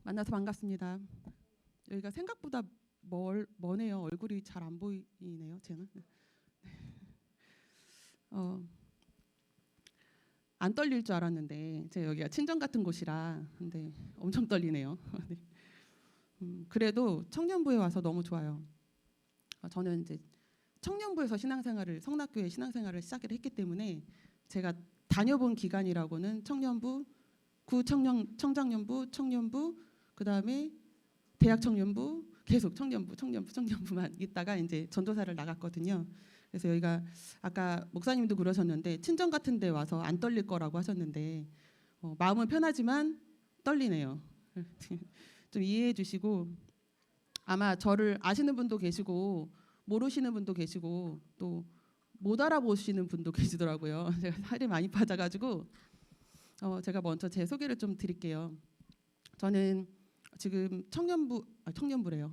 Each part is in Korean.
만나서 반갑습니다. 여기가 생각보다 머네요. 얼굴이 잘 안 보이네요. 쟤는. 안 떨릴 줄 알았는데 제가 여기가 친정 같은 곳이라 근데 엄청 떨리네요. 네. 그래도 청년부에 와서 너무 좋아요. 저는 이제 청년부에서 성락교회 신앙생활을 시작을 했기 때문에 제가 다녀본 기간이라고는 청년부, 청장년부, 청년부, 그다음에 대학 청년부, 계속 청년부만 있다가 이제 전도사를 나갔거든요. 그래서 여기가 아까 목사님도 그러셨는데 친정 같은 데 와서 안 떨릴 거라고 하셨는데 마음은 편하지만 떨리네요. 좀 이해해 주시고, 아마 저를 아시는 분도 계시고 모르시는 분도 계시고 또 못 알아보시는 분도 계시더라고요. 제가 살이 많이 빠져가지고 제가 먼저 제 소개를 좀 드릴게요. 저는 지금 청년부래요.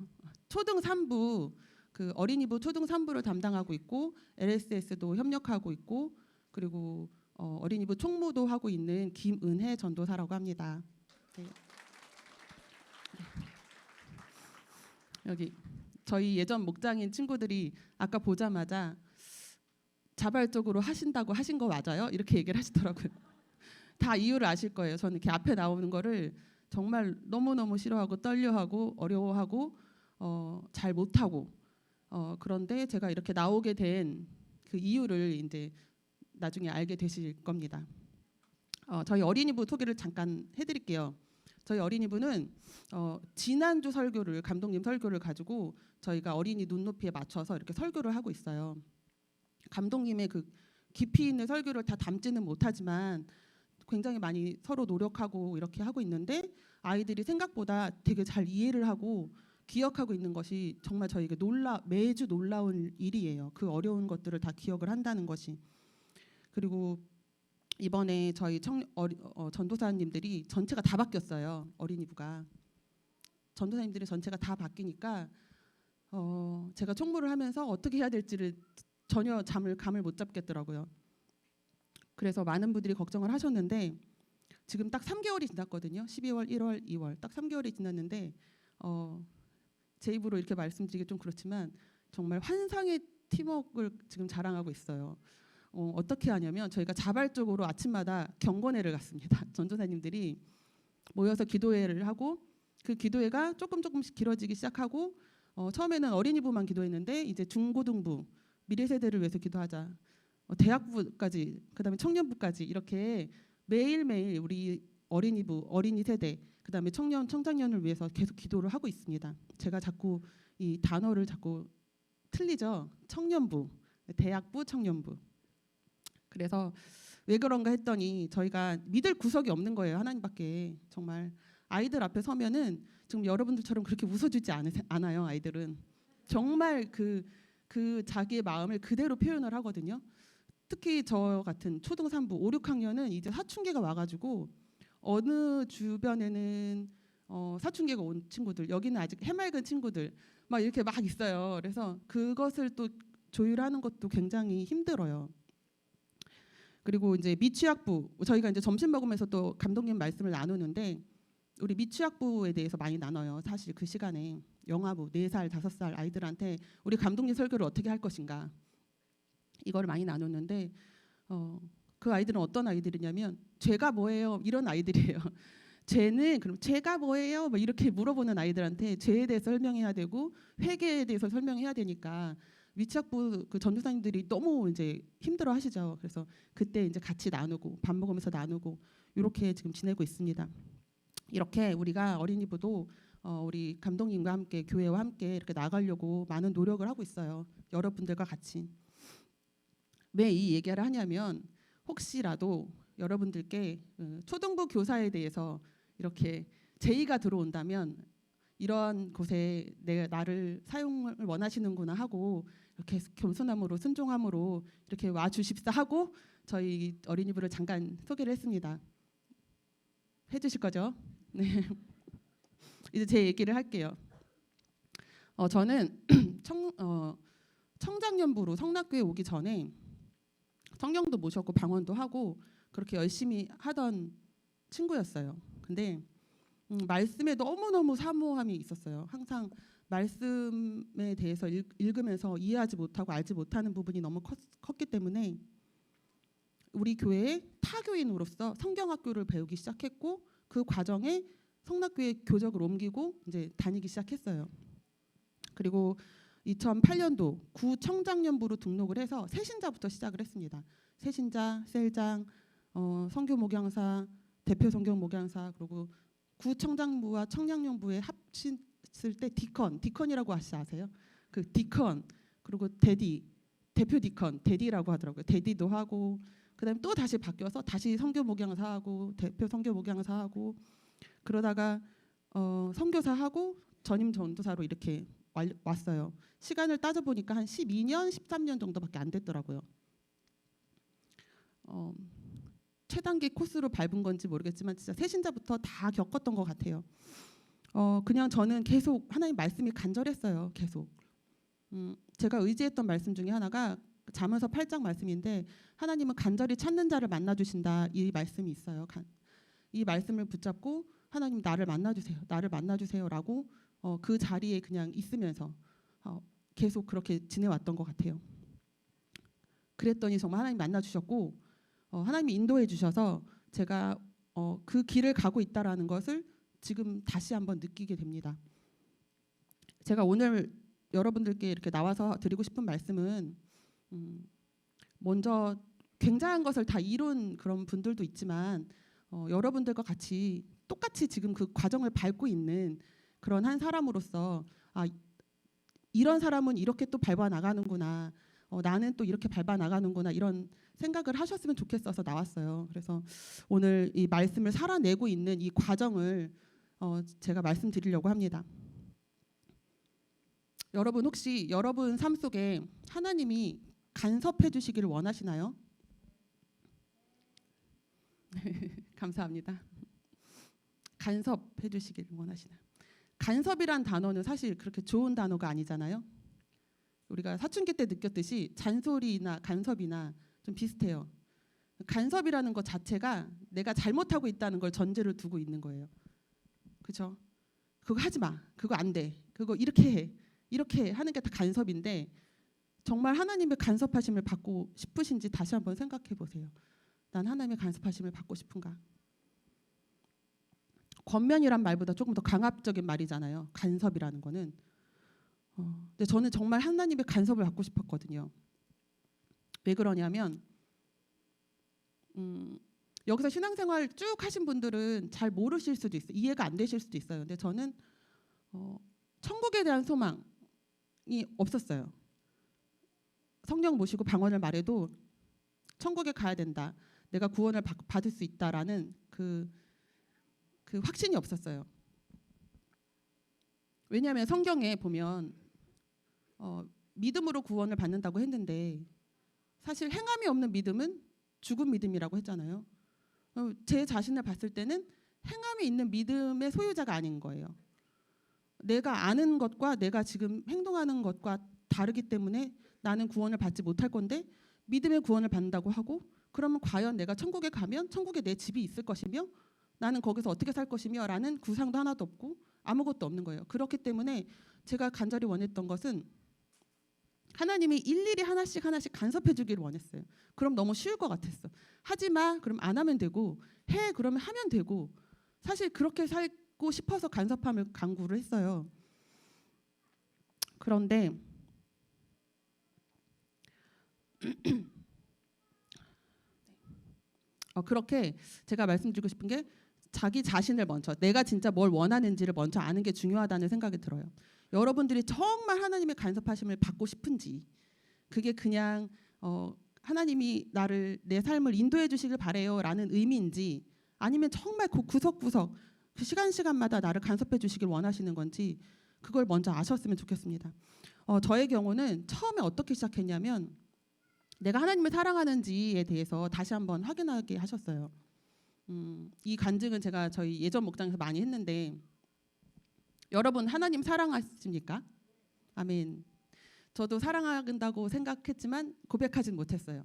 초등 3부, 그 어린이부 초등 3부를 담당하고 있고 LSS도 협력하고 있고 그리고 어린이부 총무도 하고 있는 김은혜 전도사라고 합니다. 네. 여기 저희 예전 목장인 친구들이 아까 보자마자 자발적으로 하신다고 하신 거 맞아요? 이렇게 얘기를 하시더라고요. 다 이유를 아실 거예요. 저는 이렇게 앞에 나오는 거를 정말 너무너무 싫어하고 떨려하고 어려워하고 잘 못하고 그런데 제가 이렇게 나오게 된 그 이유를 이제 나중에 알게 되실 겁니다. 저희 어린이부 소개를 잠깐 해드릴게요. 저희 어린이부는 지난주 설교를 감독님 설교를 가지고 저희가 어린이 눈높이에 맞춰서 이렇게 설교를 하고 있어요. 감독님의 그 깊이 있는 설교를 다 담지는 못하지만 굉장히 많이 서로 노력하고 이렇게 하고 있는데 아이들이 생각보다 되게 잘 이해를 하고 기억하고 있는 것이 정말 저희가 매주 놀라운 일이에요. 그 어려운 것들을 다 기억을 한다는 것이. 그리고 이번에 저희 전도사님들이 전체가 다 바뀌었어요. 어린이부가 전도사님들이 전체가 다 바뀌니까 제가 총무를 하면서 어떻게 해야 될지를 전혀 감을 못 잡겠더라고요. 그래서 많은 분들이 걱정을 하셨는데 지금 딱 3개월이 지났거든요. 12월, 1월, 2월 딱 3개월이 지났는데 제 입으로 이렇게 말씀드리기 좀 그렇지만 정말 환상의 팀워크를 지금 자랑하고 있어요. 어떻게 하냐면 저희가 자발적으로 아침마다 경건회를 갔습니다. 전도사님들이 모여서 기도회를 하고 그 기도회가 조금씩 길어지기 시작하고 처음에는 어린이부만 기도했는데 이제 중고등부 미래 세대를 위해서 기도하자. 대학부까지 그다음에 청년부까지 이렇게 매일매일 우리 어린이부 어린이 세대 그다음에 청장년을 위해서 계속 기도를 하고 있습니다. 제가 자꾸 이 단어를 자꾸 틀리죠. 청년부, 대학부, 청년부. 그래서 왜 그런가 했더니 저희가 믿을 구석이 없는 거예요. 하나님밖에. 정말 아이들 앞에 서면은 지금 여러분들처럼 그렇게 웃어주지 않아요. 아이들은 정말 그 자기의 마음을 그대로 표현을 하거든요. 특히 저 같은 초등 3부 5, 6학년은 이제 사춘기가 와가지고 어느 주변에는 사춘기가 온 친구들, 여기는 아직 해맑은 친구들 막 이렇게 막 있어요. 그래서 그것을 또 조율하는 것도 굉장히 힘들어요. 그리고 이제 미취학부, 저희가 이제 점심 먹으면서 또 감독님 말씀을 나누는데 우리 미취학부에 대해서 많이 나눠요. 사실 그 시간에 영아부 4살, 5살 아이들한테 우리 감독님 설교를 어떻게 할 것인가 이거를 많이 나눴는데 그 아이들은 어떤 아이들이냐면 죄가 뭐예요? 이런 아이들이에요. 죄는 그럼 죄가 뭐예요? 뭐 이렇게 물어보는 아이들한테 죄에 대해서 설명해야 되고 회개에 대해서 설명해야 되니까 미취학부 그 전도사님들이 너무 이제 힘들어하시죠. 그래서 그때 이제 같이 나누고 밥 먹으면서 나누고 이렇게 지금 지내고 있습니다. 이렇게 우리가 어린이부도 우리 감독님과 함께 교회와 함께 이렇게 나가려고 많은 노력을 하고 있어요. 여러분들과 같이. 왜 이 얘기를 하냐면 혹시라도 여러분들께 초등부 교사에 대해서 이렇게 제의가 들어온다면 이러한 곳에 나를 사용을 원하시는구나 하고 이렇게 겸손함으로 순종함으로 이렇게 와 주십사 하고 저희 어린이부를 잠깐 소개를 했습니다. 해주실 거죠? 네. 이제 제 얘기를 할게요. 저는 청장년부로 성락교회 오기 전에 성령도 모셨고 방언도 하고 그렇게 열심히 하던 친구였어요. 근데 말씀에 너무너무 사모함이 있었어요. 항상 말씀에 대해서 읽으면서 이해하지 못하고 알지 못하는 부분이 너무 컸기 때문에 우리 교회의 타교인으로서 성경학교를 배우기 시작했고 그 과정에 성락교회 교적을 옮기고 이제 다니기 시작했어요. 그리고 2008년도 구청장년부로 등록을 해서 새신자부터 시작을 했습니다. 새신자, 셀장, 선교 목양사, 대표 선교 목양사, 그리고 구청장부와 청량년부에 합쳤을 때 디컨이라고 아세요? 그 디컨, 그리고 대디, 대표 디컨, 대디라고 하더라고요. 대디도 하고 그다음에 또 다시 바뀌어서 다시 선교 목양사하고 대표 선교 목양사하고 그러다가 선교사하고 전임 전도사로 이렇게 왔어요. 시간을 따져보니까 한 12년, 13년 정도밖에 안 됐더라고요. 최단계 코스로 밟은 건지 모르겠지만 진짜 새신자부터 다 겪었던 것 같아요. 그냥 저는 계속 하나님 말씀이 간절했어요. 계속. 제가 의지했던 말씀 중에 하나가 잠언서 8장 말씀인데 하나님은 간절히 찾는 자를 만나주신다 이 말씀이 있어요. 이 말씀을 붙잡고 하나님 나를 만나주세요. 나를 만나주세요라고 그 자리에 그냥 있으면서 계속 그렇게 지내왔던 것 같아요. 그랬더니 정말 하나님 만나주셨고 하나님이 인도해 주셔서 제가 그 길을 가고 있다라는 것을 지금 다시 한번 느끼게 됩니다. 제가 오늘 여러분들께 이렇게 나와서 드리고 싶은 말씀은 먼저 굉장한 것을 다 이룬 그런 분들도 있지만 여러분들과 같이 똑같이 지금 그 과정을 밟고 있는 그런 한 사람으로서 이런 사람은 이렇게 또 밟아 나가는구나. 나는 또 이렇게 밟아 나가는구나. 이런 생각을 하셨으면 좋겠어서 나왔어요. 그래서 오늘 이 말씀을 살아내고 있는 이 과정을 제가 말씀드리려고 합니다. 여러분 혹시 여러분 삶 속에 하나님이 간섭해 주시기를 원하시나요? 감사합니다. 간섭해 주시기를 원하시나요? 간섭이란 단어는 사실 그렇게 좋은 단어가 아니잖아요. 우리가 사춘기 때 느꼈듯이 잔소리나 간섭이나 좀 비슷해요. 간섭이라는 것 자체가 내가 잘못하고 있다는 걸 전제를 두고 있는 거예요. 그렇죠? 그거 하지 마. 그거 안 돼. 그거 이렇게 해. 이렇게 하는 게 다 간섭인데 정말 하나님의 간섭하심을 받고 싶으신지 다시 한번 생각해 보세요. 난 하나님의 간섭하심을 받고 싶은가? 권면이란 말보다 조금 더 강압적인 말이잖아요. 간섭이라는 거는. 근데 저는 정말 하나님의 간섭을 받고 싶었거든요. 왜 그러냐면 여기서 신앙생활 쭉 하신 분들은 잘 모르실 수도 있어요. 이해가 안 되실 수도 있어요. 근데 저는 천국에 대한 소망이 없었어요. 성령 모시고 방언을 말해도 천국에 가야 된다. 내가 구원을 받을 수 있다라는 그 확신이 없었어요. 왜냐하면 성경에 보면 믿음으로 구원을 받는다고 했는데 사실 행함이 없는 믿음은 죽은 믿음이라고 했잖아요. 제 자신을 봤을 때는 행함이 있는 믿음의 소유자가 아닌 거예요. 내가 아는 것과 내가 지금 행동하는 것과 다르기 때문에 나는 구원을 받지 못할 건데 믿음의 구원을 받는다고 하고 그러면 과연 내가 천국에 가면 천국에 내 집이 있을 것이며 나는 거기서 어떻게 살 것이며 라는 구상도 하나도 없고 아무것도 없는 거예요. 그렇기 때문에 제가 간절히 원했던 것은 하나님이 일일이 하나씩 간섭해 주기를 원했어요. 그럼 너무 쉬울 것 같았어. 하지 마. 그럼 안 하면 되고 해. 그러면 하면 되고 사실 그렇게 살고 싶어서 간섭함을 강구를 했어요. 그런데 그렇게 제가 말씀드리고 싶은 게 자기 자신을 먼저 내가 진짜 뭘 원하는지를 먼저 아는 게 중요하다는 생각이 들어요. 여러분들이 정말 하나님의 간섭하심을 받고 싶은지 그게 그냥 하나님이 내 삶을 인도해 주시길 바래요라는 의미인지 아니면 정말 그 구석구석 그 시간마다 나를 간섭해 주시길 원하시는 건지 그걸 먼저 아셨으면 좋겠습니다. 저의 경우는 처음에 어떻게 시작했냐면 내가 하나님을 사랑하는지에 대해서 다시 한번 확인하게 하셨어요. 이 간증은 제가 저희 예전 목장에서 많이 했는데 여러분 하나님 사랑하십니까? 아멘. 저도 사랑한다고 생각했지만 고백하진 못했어요.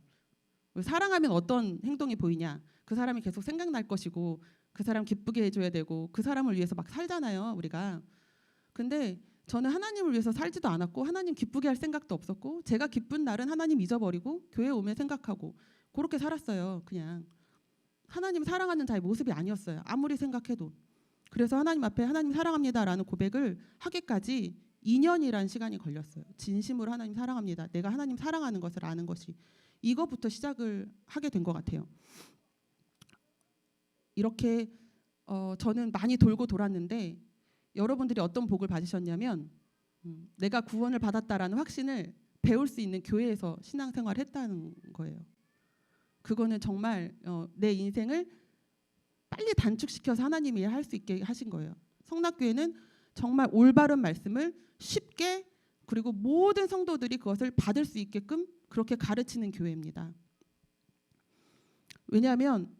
사랑하면 어떤 행동이 보이냐? 그 사람이 계속 생각날 것이고 그 사람 기쁘게 해줘야 되고 그 사람을 위해서 막 살잖아요, 우리가. 근데 저는 하나님을 위해서 살지도 않았고 하나님 기쁘게 할 생각도 없었고 제가 기쁜 날은 하나님 잊어버리고 교회 오면 생각하고 그렇게 살았어요. 그냥 하나님 사랑하는 자의 모습이 아니었어요. 아무리 생각해도. 그래서 하나님 앞에 하나님 사랑합니다라는 고백을 하기까지 2년이라는 시간이 걸렸어요. 진심으로 하나님 사랑합니다. 내가 하나님 사랑하는 것을 아는 것이 이것부터 시작을 하게 된 것 같아요. 이렇게 저는 많이 돌고 돌았는데 여러분들이 어떤 복을 받으셨냐면 내가 구원을 받았다라는 확신을 배울 수 있는 교회에서 신앙생활을 했다는 거예요. 그거는 정말 내 인생을 빨리 단축시켜서 하나님이 할 수 있게 하신 거예요. 성락교회는 정말 올바른 말씀을 쉽게 그리고 모든 성도들이 그것을 받을 수 있게끔 그렇게 가르치는 교회입니다. 왜냐하면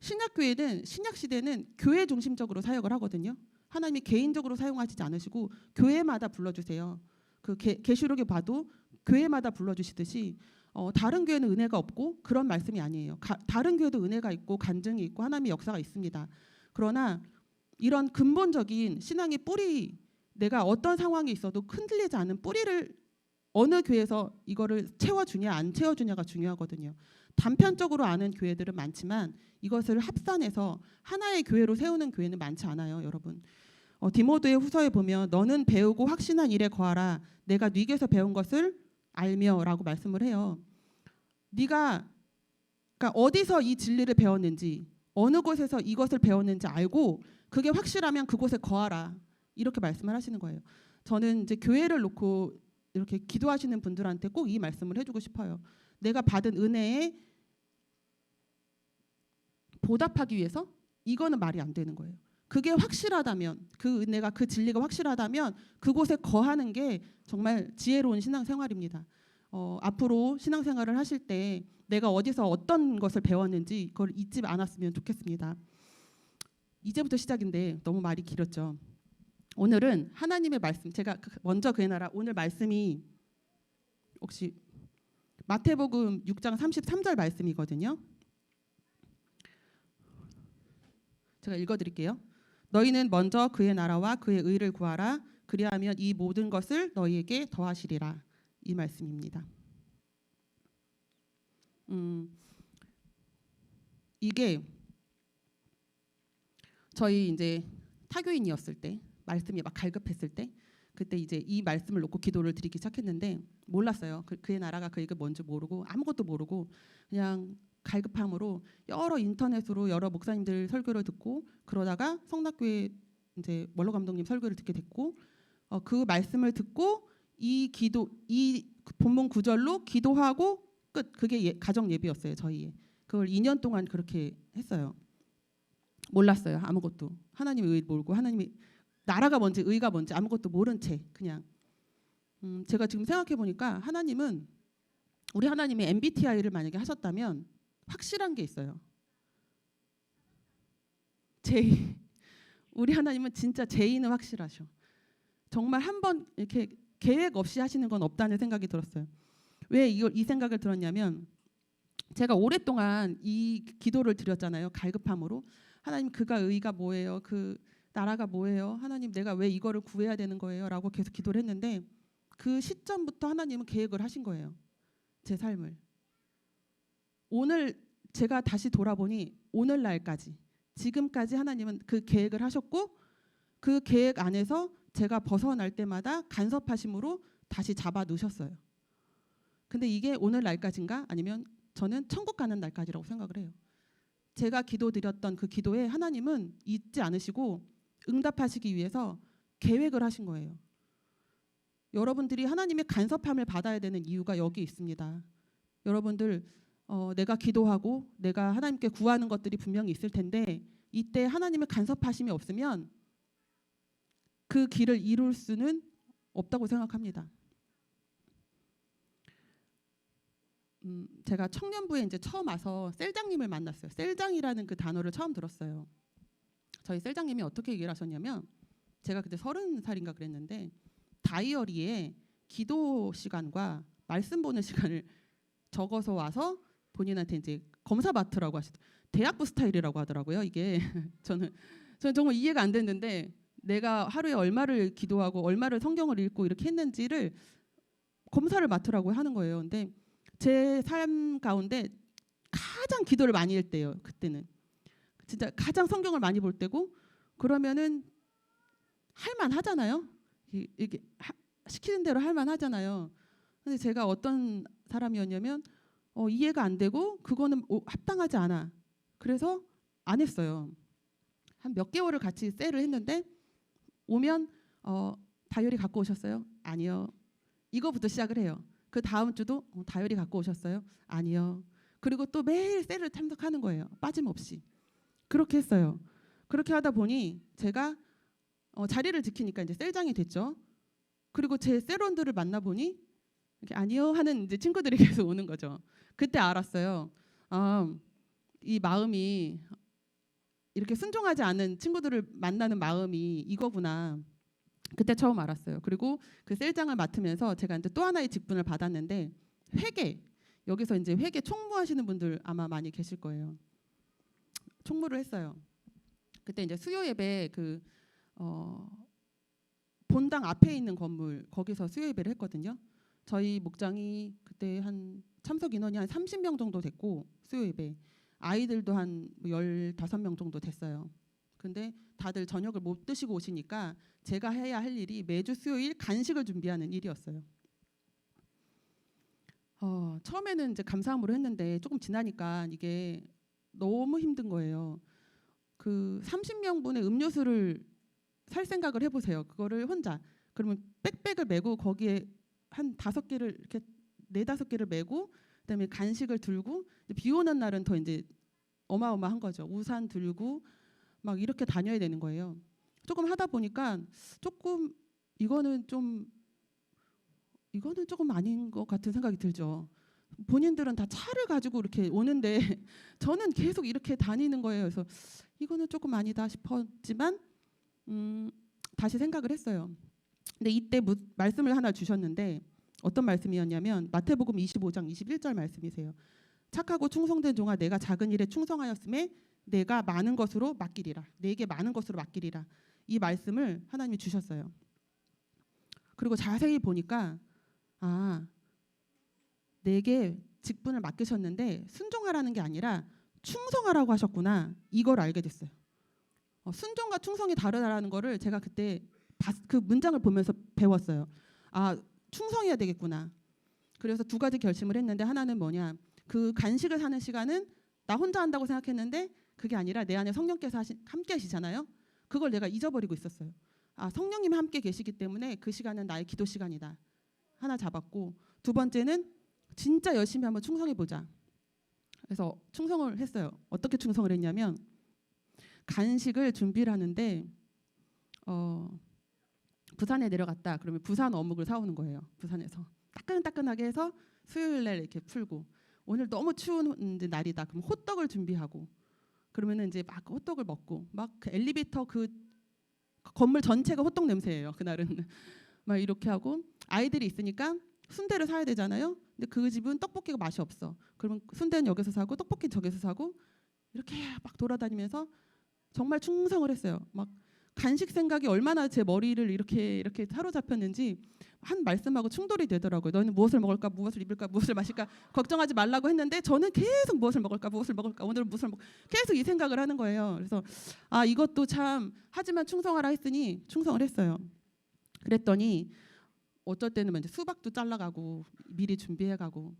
신약교회는 신약시대는 교회 중심적으로 사역을 하거든요. 하나님이 개인적으로 사용하시지 않으시고 교회마다 불러주세요. 그 계시록에 봐도 교회마다 불러주시듯이 다른 교회는 은혜가 없고 그런 말씀이 아니에요. 다른 교회도 은혜가 있고 간증이 있고 하나님의 역사가 있습니다. 그러나 이런 근본적인 신앙의 뿌리, 내가 어떤 상황이 있어도 흔들리지 않은 뿌리를 어느 교회에서 이거를 채워주냐 안 채워주냐가 중요하거든요. 단편적으로 아는 교회들은 많지만 이것을 합산해서 하나의 교회로 세우는 교회는 많지 않아요, 여러분. 디모데의 후서에 보면 너는 배우고 확신한 일에 거하라. 내가 네게서 배운 것을 알며라고 말씀을 해요. 네가 그러니까 어디서 이 진리를 배웠는지 어느 곳에서 이것을 배웠는지 알고 그게 확실하면 그곳에 거하라. 이렇게 말씀을 하시는 거예요. 저는 이제 교회를 놓고 이렇게 기도하시는 분들한테 꼭 이 말씀을 해주고 싶어요. 내가 받은 은혜에 보답하기 위해서 이거는 말이 안 되는 거예요. 그게 확실하다면 그 은혜가 그 진리가 확실하다면 그곳에 거하는 게 정말 지혜로운 신앙생활입니다. 앞으로 신앙생활을 하실 때 내가 어디서 어떤 것을 배웠는지 그걸 잊지 않았으면 좋겠습니다. 이제부터 시작인데 너무 말이 길었죠. 오늘은 하나님의 말씀, 제가 먼저 그의 나라, 오늘 말씀이 혹시 마태복음 6장 33절 말씀이거든요. 제가 읽어드릴게요. 너희는 먼저 그의 나라와 그의 의를 구하라. 그리하면 이 모든 것을 너희에게 더하시리라. 이 말씀입니다. 이게 저희 이제 타교인이었을 때 말씀이 막 갈급했을 때 그때 이제 이 말씀을 놓고 기도를 드리기 시작했는데 몰랐어요. 그의 나라가 그게 뭔지 모르고 아무것도 모르고 그냥 갈급함으로 여러 인터넷으로 여러 목사님들 설교를 듣고 그러다가 성락교회 이제 원로 감독님 설교를 듣게 됐고 그 말씀을 듣고 이 본문 구절로 기도하고 끝. 그게 가정 예배였어요. 저희 그걸 2년 동안 그렇게 했어요. 몰랐어요. 아무것도. 하나님의 의 모르고 하나님의 나라가 뭔지 의가 뭔지 아무것도 모른 채 그냥 제가 지금 생각해 보니까 하나님은 우리 하나님이 MBTI를 만약에 하셨다면 확실한 게 있어요. J. 우리 하나님은 진짜 J는 확실하셔. 정말 한번 이렇게 계획 없이 하시는 건 없다는 생각이 들었어요. 왜 이 생각을 들었냐면 제가 오랫동안 이 기도를 드렸잖아요. 갈급함으로. 하나님 그가 의가 뭐예요? 그 나라가 뭐예요? 하나님 내가 왜 이거를 구해야 되는 거예요? 라고 계속 기도를 했는데 그 시점부터 하나님은 계획을 하신 거예요. 제 삶을. 오늘 제가 다시 돌아보니 오늘날까지 지금까지 하나님은 그 계획을 하셨고 그 계획 안에서 제가 벗어날 때마다 간섭하심으로 다시 잡아 놓으셨어요. 근데 이게 오늘날까지인가? 아니면 저는 천국 가는 날까지라고 생각을 해요. 제가 기도드렸던 그 기도에 하나님은 잊지 않으시고 응답하시기 위해서 계획을 하신 거예요. 여러분들이 하나님의 간섭함을 받아야 되는 이유가 여기 있습니다. 여러분들 내가 기도하고 내가 하나님께 구하는 것들이 분명히 있을 텐데 이때 하나님의 간섭하심이 없으면 그 길을 이룰 수는 없다고 생각합니다. 제가 청년부에 이제 처음 와서 셀장님을 만났어요. 셀장이라는 그 단어를 처음 들었어요. 저희 셀장님이 어떻게 얘기를 하셨냐면 제가 그때 30살인가 그랬는데 다이어리에 기도 시간과 말씀 보는 시간을 적어서 와서 본인한테 이제 검사 맡으라고 하시더라고요. 대학부 스타일이라고 하더라고요. 이게 저는 정말 이해가 안 됐는데 내가 하루에 얼마를 기도하고 얼마를 성경을 읽고 이렇게 했는지를 검사를 맡으라고 하는 거예요. 근데 제 삶 가운데 가장 기도를 많이 할 때예요. 그때는 진짜 가장 성경을 많이 볼 때고 그러면은 할만 하잖아요. 이게 시키는 대로 할만 하잖아요. 근데 제가 어떤 사람이었냐면 이해가 안 되고 그거는 합당하지 않아. 그래서 안 했어요. 한 몇 개월을 같이 셀을 했는데 오면 다이어리 갖고 오셨어요? 아니요. 이거부터 시작을 해요. 그 다음 주도 다이어리 갖고 오셨어요? 아니요. 그리고 또 매일 셀을 참석하는 거예요. 빠짐없이. 그렇게 했어요. 그렇게 하다 보니 제가 자리를 지키니까 이제 셀장이 됐죠. 그리고 제 셀원들을 만나 보니 이렇게 아니요 하는 이제 친구들이 계속 오는 거죠. 그때 알았어요. 이 마음이 이렇게 순종하지 않은 친구들을 만나는 마음이 이거구나. 그때 처음 알았어요. 그리고 그 셀장을 맡으면서 제가 이제 또 하나의 직분을 받았는데 회계. 여기서 이제 회계 총무하시는 분들 아마 많이 계실 거예요. 총무를 했어요. 그때 이제 수요 예배 그 본당 앞에 있는 건물 거기서 수요 예배를 했거든요. 저희 목장이 그때 한 참석 인원이 한 30명 정도 됐고 수요 예배 아이들도 한 15명 정도 됐어요. 근데 다들 저녁을 못 드시고 오시니까 제가 해야 할 일이 매주 수요일 간식을 준비하는 일이었어요. 처음에는 이제 감사함으로 했는데 조금 지나니까 이게 너무 힘든 거예요. 그 30명분의 음료수를 살 생각을 해보세요. 그거를 혼자. 그러면 백백을 메고 거기에 한 5개를 이렇게 4-5개를 메고 그다음에 간식을 들고 비 오는 날은 더 이제 어마어마한 거죠. 우산 들고 막 이렇게 다녀야 되는 거예요. 조금 하다 보니까 조금 이거는 조금 아닌 것 같은 생각이 들죠. 본인들은 다 차를 가지고 이렇게 오는데 저는 계속 이렇게 다니는 거예요. 그래서 이거는 조금 아니다 싶었지만 다시 생각을 했어요. 근데 이때 말씀을 하나 주셨는데 어떤 말씀이었냐면 마태복음 25장 21절 말씀이세요. 착하고 충성된 종아 내가 작은 일에 충성하였음에 내가 많은 것으로 맡기리라. 내게 많은 것으로 맡기리라. 이 말씀을 하나님이 주셨어요. 그리고 자세히 보니까 내게 직분을 맡기셨는데 순종하라는 게 아니라 충성하라고 하셨구나. 이걸 알게 됐어요. 순종과 충성이 다르다라는 거를 제가 그때 그 문장을 보면서 배웠어요. 충성해야 되겠구나. 그래서 2가지 결심을 했는데 하나는 뭐냐. 그 간식을 사는 시간은 나 혼자 한다고 생각했는데 그게 아니라 내 안에 성령께서 함께 하시잖아요. 그걸 내가 잊어버리고 있었어요. 성령님이 함께 계시기 때문에 그 시간은 나의 기도 시간이다. 하나 잡았고 2번째는 진짜 열심히 한번 충성해보자. 그래서 충성을 했어요. 어떻게 충성을 했냐면 간식을 준비를 하는데 부산에 내려갔다. 그러면 부산 어묵을 사오는 거예요. 부산에서 따끈따끈하게 해서 수요일날 이렇게 풀고 오늘 너무 추운 날이다. 그럼 호떡을 준비하고 그러면은 이제 막 호떡을 먹고 막 그 엘리베이터 그 건물 전체가 호떡 냄새예요. 그날은 막 이렇게 하고 아이들이 있으니까 순대를 사야 되잖아요. 근데 그 집은 떡볶이가 맛이 없어. 그러면 순대는 여기서 사고 떡볶이는 저기서 사고 이렇게 막 돌아다니면서 정말 충성을 했어요. 막 간식 생각이 얼마나 제 머리를 이렇게 사로잡혔는지 한 말씀하고 충돌이 되더라고요. 너는 무엇을 먹을까, 무엇을 입을까, 무엇을 마실까 걱정하지 말라고 했는데 저는 계속 무엇을 먹을까, 오늘은 무엇을 계속 이 생각을 하는 거예요. 그래서 이것도 참 하지만 충성하라 했으니 충성을 했어요. 그랬더니 어쩔 때는 이제 수박도 잘라가고 미리 준비해가고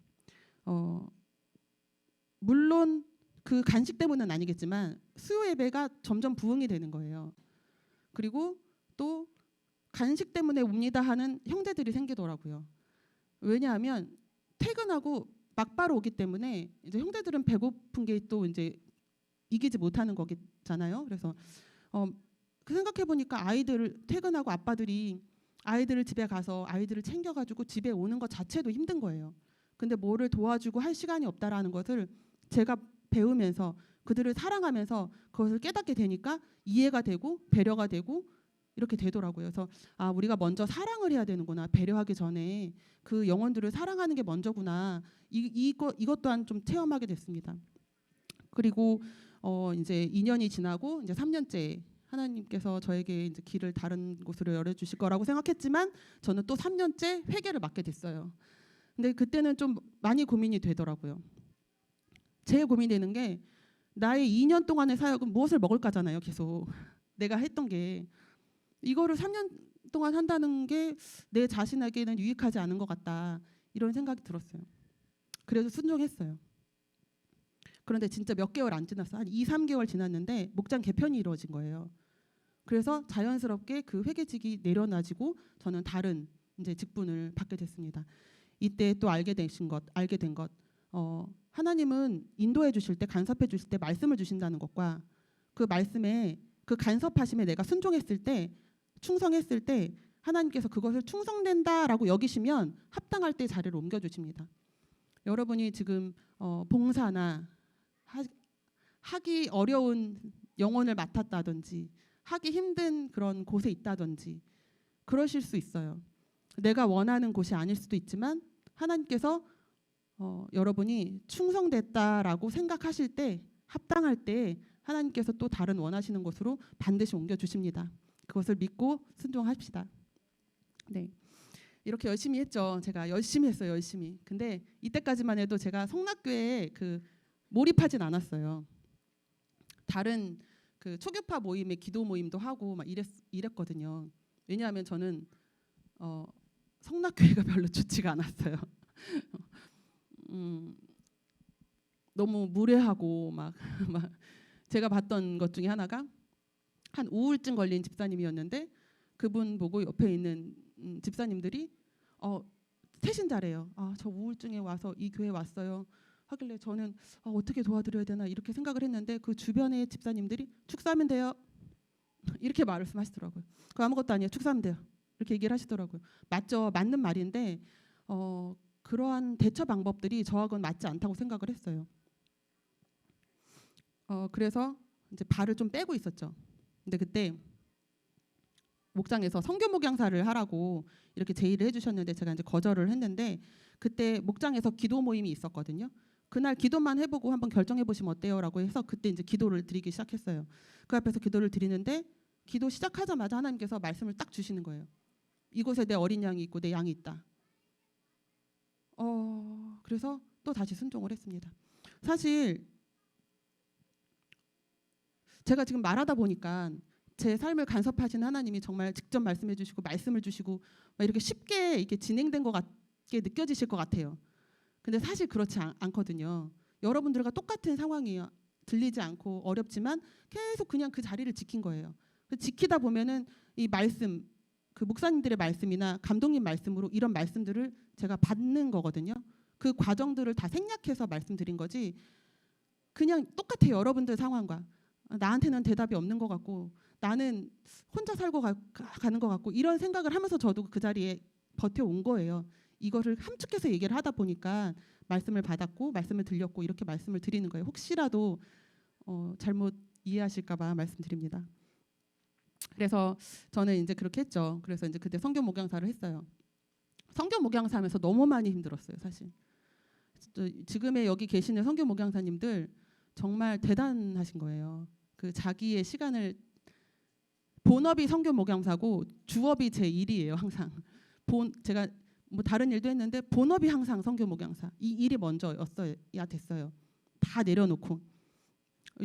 물론 그 간식 때문은 아니겠지만 수요 예배가 점점 부흥이 되는 거예요. 그리고 또 간식 때문에 옵니다 하는 형제들이 생기더라고요. 왜냐하면 퇴근하고 막바로 오기 때문에 이제 형제들은 배고픈 게 또 이제 이기지 못하는 거잖아요. 그래서 그 생각해 보니까 아이들을 퇴근하고 아빠들이 아이들을 집에 가서 아이들을 챙겨가지고 집에 오는 것 자체도 힘든 거예요. 근데 뭐를 도와주고 할 시간이 없다라는 것을 제가 배우면서 그들을 사랑하면서 그것을 깨닫게 되니까 이해가 되고 배려가 되고 이렇게 되더라고요. 그래서 우리가 먼저 사랑을 해야 되는구나. 배려하기 전에 그 영혼들을 사랑하는 게 먼저구나. 이것 또한 좀 체험하게 됐습니다. 그리고 이제 2년이 지나고 이제 3년째 하나님께서 저에게 이제 길을 다른 곳으로 열어주실 거라고 생각했지만 저는 또 3년째 회개를 맡게 됐어요. 근데 그때는 좀 많이 고민이 되더라고요. 제일 고민되는 게 나의 2년 동안의 사역은 무엇을 먹을까잖아요. 계속 내가 했던 게 이거를 3년 동안 한다는 게 내 자신에게는 유익하지 않은 것 같다. 이런 생각이 들었어요. 그래서 순종했어요. 그런데 진짜 몇 개월 안 지났어. 한 2, 3개월 지났는데 목장 개편이 이루어진 거예요. 그래서 자연스럽게 그 회계직이 내려놔지고 저는 다른 이제 직분을 받게 됐습니다. 이때 또 알게 된 것, 하나님은 인도해 주실 때, 간섭해 주실 때 말씀을 주신다는 것과 그 말씀에 그 간섭하심에 내가 순종했을 때, 충성했을 때 하나님께서 그것을 충성된다라고 여기시면 합당할 때 자리를 옮겨 주십니다. 여러분이 지금 봉사나 하기 어려운 영혼을 맡았다든지 하기 힘든 그런 곳에 있다든지 그러실 수 있어요. 내가 원하는 곳이 아닐 수도 있지만 하나님께서 여러분이 충성됐다라고 생각하실 때 합당할 때 하나님께서 또 다른 원하시는 곳으로 반드시 옮겨주십니다. 그것을 믿고 순종합시다. 네, 이렇게 열심히 했죠. 제가 열심히 했어요. 열심히. 근데 이때까지만 해도 제가 성락교회에 몰입하진 않았어요. 다른 그 초교파 모임의 기도 모임도 하고 막 이랬거든요. 왜냐하면 저는 성락교회가 별로 좋지가 않았어요. 너무 무례하고 막 제가 봤던 것 중에 하나가 한 우울증 걸린 집사님이었는데 그분 보고 옆에 있는 집사님들이 태신자래요. 저 우울증에 와서 이 교회 왔어요. 하길래 저는 어떻게 도와드려야 되나 이렇게 생각을 했는데 그 주변의 집사님들이 축사하면 돼요. 이렇게 말씀하시더라고요. 그 아무것도 아니에요. 축사하면 돼요. 이렇게 얘기를 하시더라고요. 맞죠. 맞는 말인데 그러한 대처 방법들이 저하고는 맞지 않다고 생각을 했어요. 그래서 이제 발을 좀 빼고 있었죠. 근데 그때 목장에서 성교 목양사를 하라고 이렇게 제의를 해주셨는데 제가 이제 거절을 했는데 그때 목장에서 기도 모임이 있었거든요. 그날 기도만 해보고 한번 결정해 보시면 어때요라고 해서 그때 이제 기도를 드리기 시작했어요. 그 앞에서 기도를 드리는데 기도 시작하자마자 하나님께서 말씀을 딱 주시는 거예요. 이곳에 내 어린 양이 있고 내 양이 있다. 그래서 또 다시 순종을 했습니다. 사실 제가 지금 말하다 보니까 제 삶을 간섭하신 하나님이 정말 직접 말씀해 주시고 말씀을 주시고 막 이렇게 쉽게 이렇게 진행된 것 같게 느껴지실 것 같아요. 근데 사실 그렇지 않거든요. 여러분들과 똑같은 상황이에요. 들리지 않고 어렵지만 계속 그냥 그 자리를 지킨 거예요. 지키다 보면은 이 말씀, 그 목사님들의 말씀이나 감독님 말씀으로 이런 말씀들을 제가 받는 거거든요. 그 과정들을 다 생략해서 말씀드린 거지. 그냥 똑같아요. 여러분들 상황과 나한테는 대답이 없는 것 같고 나는 혼자 살고 가는 것 같고 이런 생각을 하면서 저도 그 자리에 버텨온 거예요. 이거를 함축해서 얘기를 하다 보니까 말씀을 받았고 말씀을 들렸고 이렇게 말씀을 드리는 거예요. 혹시라도 잘못 이해하실까 봐 말씀드립니다. 그래서 저는 이제 그렇게 했죠. 그래서 이제 그때 성경 목양사를 했어요. 성경 목양사 하면서 너무 많이 힘들었어요. 사실 지금의 여기 계시는 성경 목양사님들 정말 대단하신 거예요. 그 자기의 시간을 본업이 성경 목양사고 주업이 제 일이에요. 항상 제가 뭐 다른 일도 했는데 본업이 항상 성경 목양사 이 일이 먼저였어야 됐어요. 다 내려놓고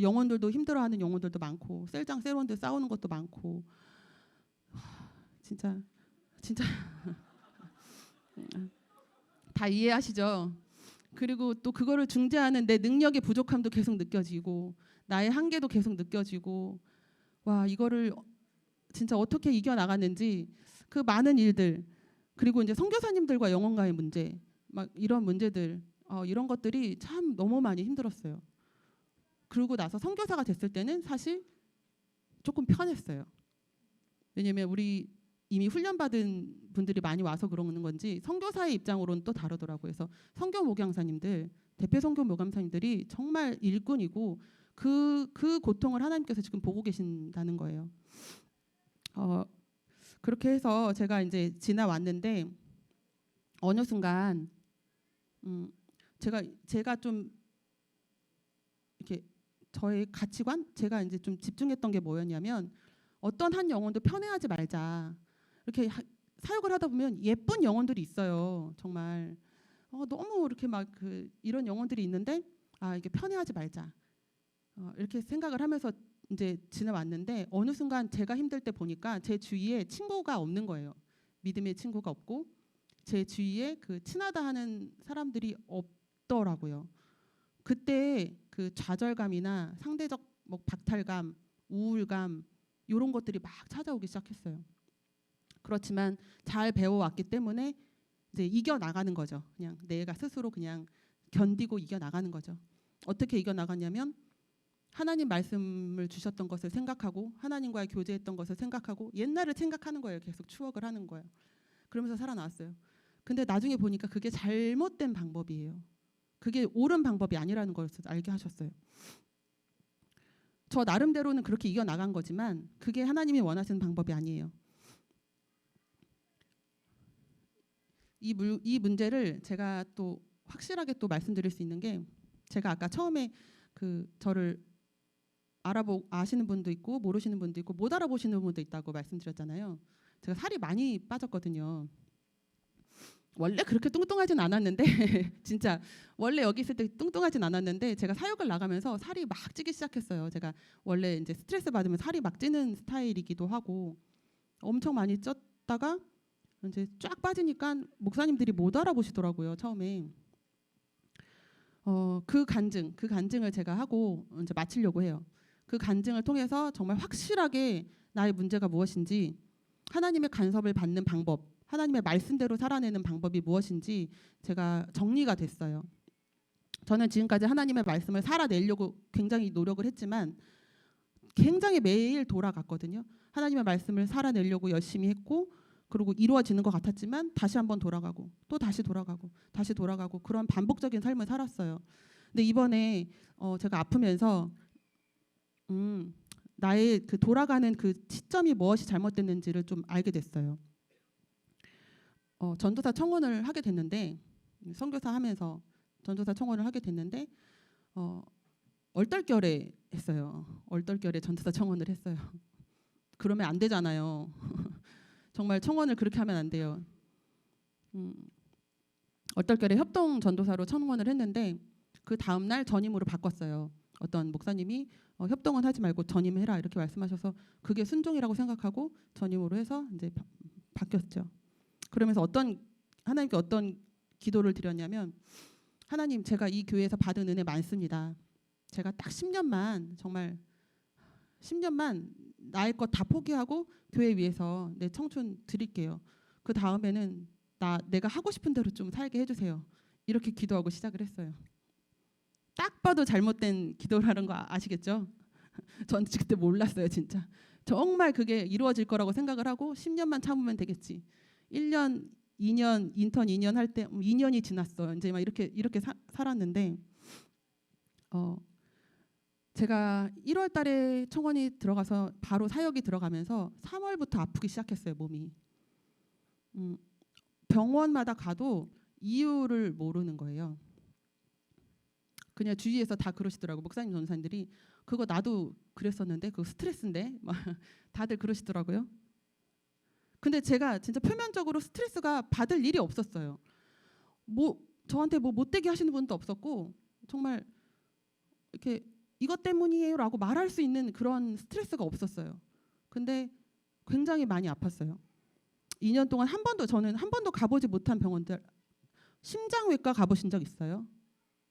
영혼들도 힘들어하는 영혼들도 많고 셀장 셀원들 싸우는 것도 많고 진짜 다 이해하시죠? 그리고 또 그거를 중재하는 내 능력의 부족함도 계속 느껴지고 나의 한계도 계속 느껴지고 와 이거를 진짜 어떻게 이겨나갔는지 그 많은 일들 그리고 이제 선교사님들과 영혼과의 문제 막 이런 문제들 이런 것들이 참 너무 많이 힘들었어요. 그러고 나서 선교사가 됐을 때는 사실 조금 편했어요. 왜냐면 우리 이미 훈련받은 분들이 많이 와서 그러는 건지 선교사의 입장으로는 또 다르더라고요. 그래서 선교 목양사님들 대표 선교 목양사님들이 정말 일꾼이고 그 고통을 하나님께서 지금 보고 계신다는 거예요. 그렇게 해서 제가 이제 지나왔는데 어느 순간 제가 좀 이렇게 저의 가치관, 제가 이제 좀 집중했던 게 뭐였냐면 어떤 한 영혼도 편애하지 말자. 이렇게 사역을 하다 보면 예쁜 영혼들이 있어요. 정말 너무 이렇게 막 이런 영혼들이 있는데 이게 편애하지 말자. 이렇게 생각을 하면서 이제 지내왔는데 어느 순간 제가 힘들 때 보니까 제 주위에 친구가 없는 거예요. 믿음의 친구가 없고 제 주위에 친하다 하는 사람들이 없더라고요. 그때 좌절감이나 상대적 박탈감, 우울감 이런 것들이 막 찾아오기 시작했어요. 그렇지만 잘 배워왔기 때문에 이제 이겨 나가는 거죠. 그냥 내가 스스로 그냥 견디고 이겨 나가는 거죠. 어떻게 이겨 나갔냐면 하나님 말씀을 주셨던 것을 생각하고 하나님과의 교제했던 것을 생각하고 옛날을 생각하는 거예요. 계속 추억을 하는 거예요. 그러면서 살아나왔어요. 근데 나중에 보니까 그게 잘못된 방법이에요. 그게 옳은 방법이 아니라는 걸 알게 하셨어요. 저 나름대로는 그렇게 이겨 나간 거지만 그게 하나님이 원하시는 방법이 아니에요. 이 문제를 제가 또 확실하게 또 말씀드릴 수 있는 게 제가 아까 처음에 저를 아시는 분도 있고 모르시는 분도 있고 못 알아보시는 분도 있다고 말씀드렸잖아요. 제가 살이 많이 빠졌거든요. 원래 그렇게 뚱뚱하진 않았는데 진짜 원래 여기 있을 때 뚱뚱하진 않았는데 제가 사역을 나가면서 살이 막 찌기 시작했어요. 제가 원래 이제 스트레스 받으면 살이 막 찌는 스타일이기도 하고 엄청 많이 쪘다가 이제 쫙 빠지니까 목사님들이 못 알아보시더라고요. 처음에 그 간증을 제가 하고 이제 마치려고 해요. 그 간증을 통해서 정말 확실하게 나의 문제가 무엇인지 하나님의 간섭을 받는 방법, 하나님의 말씀대로 살아내는 방법이 무엇인지 제가 정리가 됐어요. 저는 지금까지 하나님의 말씀을 살아내려고 굉장히 노력을 했지만 굉장히 매일 돌아갔거든요. 하나님의 말씀을 살아내려고 열심히 했고 그리고 이루어지는 것 같았지만 다시 한번 돌아가고 또 다시 돌아가고 다시 돌아가고 그런 반복적인 삶을 살았어요. 근데 이번에 제가 아프면서 나의 돌아가는 시점이 무엇이 잘못됐는지를 좀 알게 됐어요. 전도사 청원을 하게 됐는데 선교사 하면서 전도사 청원을 하게 됐는데 얼떨결에 했어요. 얼떨결에 전도사 청원을 했어요. 그러면 안 되잖아요. 정말 청원을 그렇게 하면 안 돼요. 얼떨결에 협동 전도사로 청원을 했는데 그 다음 날 전임으로 바꿨어요. 어떤 목사님이 협동은 하지 말고 전임해라 이렇게 말씀하셔서 그게 순종이라고 생각하고 전임으로 해서 이제 바뀌었죠. 그러면서 하나님께 어떤 기도를 드렸냐면 하나님 제가 이 교회에서 받은 은혜 많습니다. 제가 딱 10년만 정말 10년만 나의 것 다 포기하고 교회 위해서 내 청춘 드릴게요. 그 다음에는 내가 하고 싶은 대로 좀 살게 해주세요. 이렇게 기도하고 시작을 했어요. 딱 봐도 잘못된 기도라는 거 아시겠죠? 전 그때 몰랐어요, 진짜. 정말 그게 이루어질 거라고 생각을 하고 10년만 참으면 되겠지. 1년, 2년, 인턴 2년 할 때 2년이 지났어요. 이제 막 이렇게 살았는데 제가 1월 달에 청원이 들어가서 바로 사역이 들어가면서 3월부터 아프기 시작했어요, 몸이. 병원마다 가도 이유를 모르는 거예요. 그냥 주위에서 다 그러시더라고. 목사님 전사님들이 그거 나도 그랬었는데 그거 스트레스인데 막 다들 그러시더라고요. 근데 제가 진짜 표면적으로 스트레스가 받을 일이 없었어요. 저한테 못되게 하시는 분도 없었고 정말 이렇게 이것 때문이에요라고 말할 수 있는 그런 스트레스가 없었어요. 근데 굉장히 많이 아팠어요. 2년 동안 저는 한 번도 가보지 못한 병원들. 심장외과 가보신 적 있어요?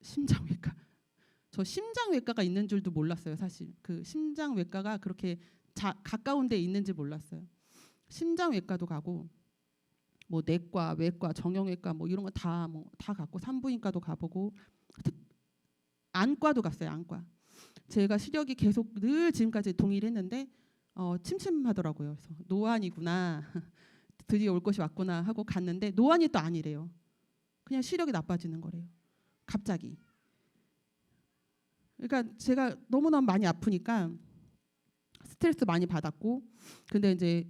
심장외과. 저 심장외과가 있는 줄도 몰랐어요, 사실. 그 심장외과가 그렇게 가까운 데 있는지 몰랐어요. 심장외과도 가고 내과, 외과, 정형외과 이런 거 다 갔고 산부인과도 가보고 안과도 갔어요. 안과. 제가 시력이 계속 늘 지금까지 동일했는데 침침하더라고요. 그래서 노안이구나. 드디어 올 것이 왔구나 하고 갔는데 노안이 또 아니래요. 그냥 시력이 나빠지는 거래요. 갑자기. 그러니까 제가 너무너무 많이 아프니까 스트레스 많이 받았고 근데 이제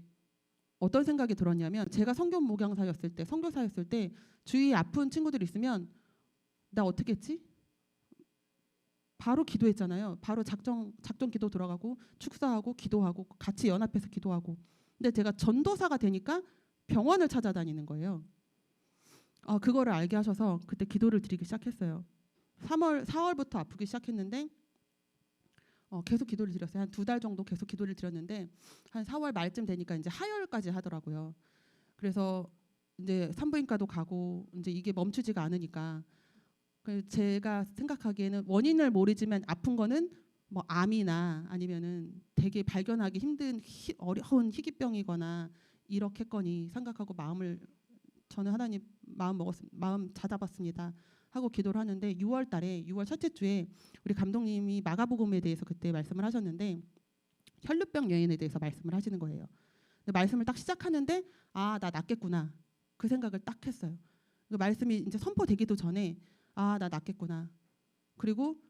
어떤 생각이 들었냐면 제가 성교 목양사였을 때 선교사였을 때 주위에 아픈 친구들이 있으면 나 어떻게 했지? 바로 기도했잖아요. 바로 작정 기도 들어가고 축사하고 기도하고 같이 연합해서 기도하고. 근데 제가 전도사가 되니까 병원을 찾아다니는 거예요. 그거를 알게 하셔서 그때 기도를 드리기 시작했어요. 4월부터 아프기 시작했는데 계속 기도를 드렸어요. 한 2달 정도 계속 기도를 드렸는데 한 4월 말쯤 되니까 이제 하혈까지 하더라고요. 그래서 이제 산부인과도 가고 이제 이게 멈추지가 않으니까 제가 생각하기에는 원인을 모르지만 아픈 거는 뭐 암이나 아니면은 되게 발견하기 힘든 어려운 희귀병이거나 이렇겠거니 생각하고 저는 하나님 마음 찾아봤습니다 하고 기도를 하는데 6월 첫째 주에 우리 감독님이 마가복음에 대해서 그때 말씀을 하셨는데 혈루병 여인에 대해서 말씀을 하시는 거예요. 근데 말씀을 딱 시작하는데 나 낫겠구나 그 생각을 딱 했어요. 그 말씀이 이제 선포되기도 전에 나 낫겠구나. 그리고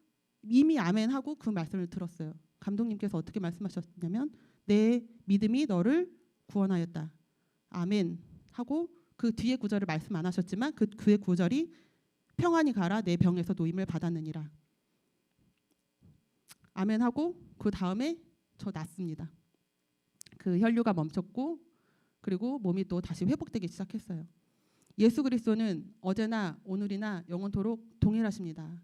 이미 아멘 하고 그 말씀을 들었어요. 감독님께서 어떻게 말씀하셨냐면 내 믿음이 너를 구원하였다. 아멘 하고 그 뒤에 구절을 말씀 안 하셨지만 그 뒤에 구절이 평안히 가라 내 병에서 노임을 받았느니라. 아멘 하고 그 다음에 저 낫습니다. 그 혈류가 멈췄고 그리고 몸이 또 다시 회복되기 시작했어요. 예수 그리스도는 어제나 오늘이나 영원토록 동일하십니다.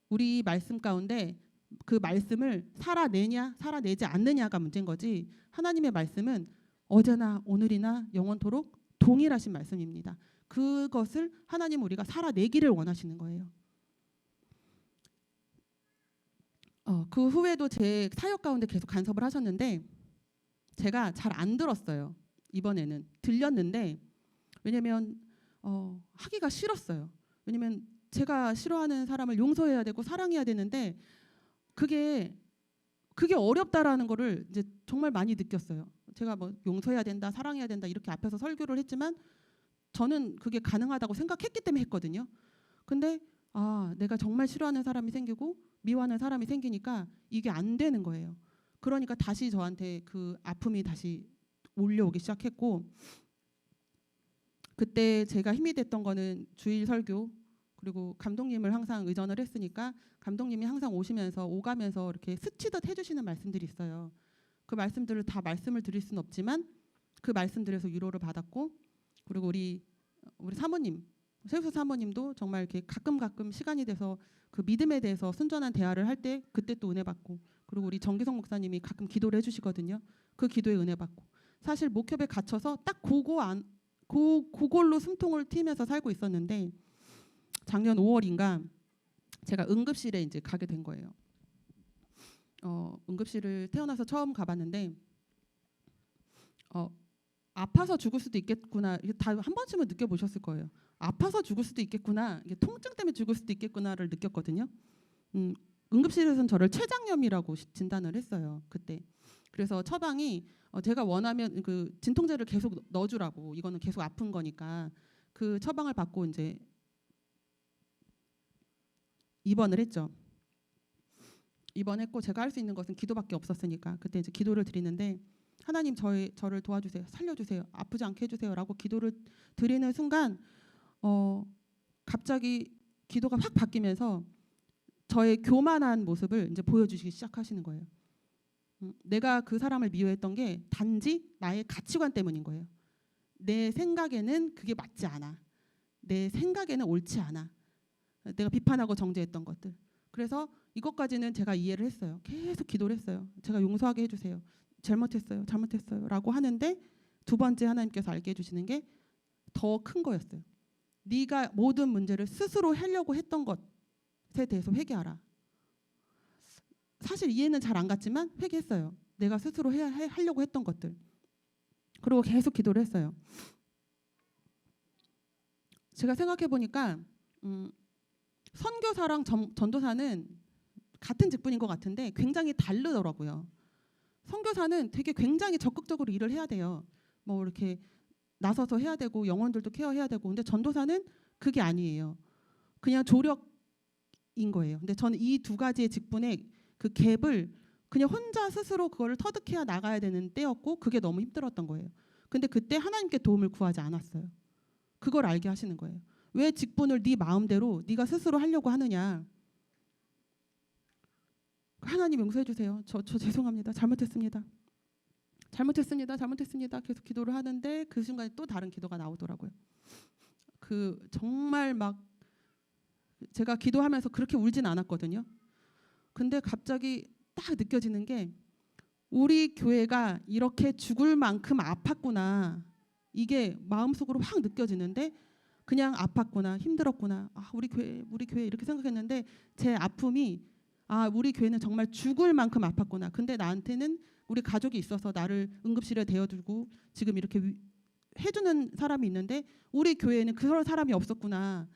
우리 말씀 가운데 그 말씀을 살아내냐 살아내지 않느냐가 문제인 거지 하나님의 말씀은 어제나 오늘이나 영원토록 동일하신 말씀입니다. 그것을 하나님 우리가 살아내기를 원하시는 거예요. 그 후에도 제 사역 가운데 계속 간섭을 하셨는데 제가 잘 안 들었어요. 이번에는 들렸는데 왜냐면 하기가 싫었어요. 왜냐면 제가 싫어하는 사람을 용서해야 되고 사랑해야 되는데 그게 어렵다라는 거를 이제 정말 많이 느꼈어요. 제가 뭐 용서해야 된다, 사랑해야 된다 이렇게 앞에서 설교를 했지만 저는 그게 가능하다고 생각했기 때문에 했거든요. 근데 내가 정말 싫어하는 사람이 생기고 미워하는 사람이 생기니까 이게 안 되는 거예요. 그러니까 다시 저한테 그 아픔이 다시 올려오기 시작했고 그때 제가 힘이 됐던 거는 주일 설교 그리고 감독님을 항상 의존을 했으니까 감독님이 항상 오가면서 이렇게 스치듯 해주시는 말씀들이 있어요. 그 말씀들을 다 말씀을 드릴 수는 없지만 그 말씀들에서 위로를 받았고 그리고 우리 사모님 세수 사모님도 정말 이렇게 가끔 시간이 돼서 그 믿음에 대해서 순전한 대화를 할 때 그때 또 은혜 받고 그리고 우리 정기성 목사님이 가끔 기도를 해주시거든요. 그 기도에 은혜 받고 사실 목협에 갇혀서 딱 그걸로 숨통을 튀면서 살고 있었는데 작년 5월인가 제가 응급실에 이제 가게 된 거예요. 응급실을 태어나서 처음 가봤는데 아파서 죽을 수도 있겠구나. 이게 다 한 번쯤은 느껴보셨을 거예요. 아파서 죽을 수도 있겠구나. 이게 통증 때문에 죽을 수도 있겠구나를 느꼈거든요. 응급실에서는 저를 췌장염이라고 진단을 했어요. 그때. 그래서 처방이 제가 원하면 그 진통제를 계속 넣어주라고 이거는 계속 아픈 거니까 그 처방을 받고 이제 입원을 했죠. 입원했고 제가 할 수 있는 것은 기도밖에 없었으니까 그때 이제 기도를 드리는데 하나님 저를 도와주세요. 살려주세요. 아프지 않게 해주세요라고 기도를 드리는 순간 갑자기 기도가 확 바뀌면서 저의 교만한 모습을 이제 보여주시기 시작하시는 거예요. 내가 그 사람을 미워했던 게 단지 나의 가치관 때문인 거예요. 내 생각에는 그게 맞지 않아. 내 생각에는 옳지 않아. 내가 비판하고 정죄했던 것들. 그래서 이것까지는 제가 이해를 했어요. 계속 기도를 했어요. 제가 용서하게 해주세요. 잘못했어요. 라고 하는데 두 번째 하나님께서 알게 해주시는 게 더 큰 거였어요. 네가 모든 문제를 스스로 하려고 했던 것에 대해서 회개하라. 사실 이해는 잘 안 갔지만 회개했어요. 내가 스스로 하려고 했던 것들. 그리고 계속 기도를 했어요. 제가 생각해 보니까 선교사랑 전도사는 같은 직분인 것 같은데 굉장히 다르더라고요. 선교사는 되게 굉장히 적극적으로 일을 해야 돼요. 뭐 이렇게 나서서 해야 되고 영혼들도 케어해야 되고 근데 전도사는 그게 아니에요. 그냥 조력인 거예요. 근데 저는 이 두 가지의 직분의 그 갭을 그냥 혼자 스스로 그거를 터득해야 나가야 되는 때였고 그게 너무 힘들었던 거예요. 근데 그때 하나님께 도움을 구하지 않았어요. 그걸 알게 하시는 거예요. 왜 직분을 네 마음대로 네가 스스로 하려고 하느냐. 하나님 용서해 주세요. 저 죄송합니다. 잘못했습니다. 계속 기도를 하는데 그 순간에 또 다른 기도가 나오더라고요. 그 정말 막 제가 기도하면서 그렇게 울진 않았거든요. 근데 갑자기 딱 느껴지는 게 우리 교회가 이렇게 죽을 만큼 아팠구나. 이게 마음속으로 확 느껴지는데 그냥 아팠구나, 힘들었구나. 우리 교회 이렇게 생각했는데 제 아픔이 우리 교회는 정말 죽을 만큼 아팠구나. 근데 나한테는 우리 가족이 있어서 나를 응급실에 데려두고 지금 이렇게 해주는 사람이 있는데 우리 교회에는 그런 사람이 없었구나.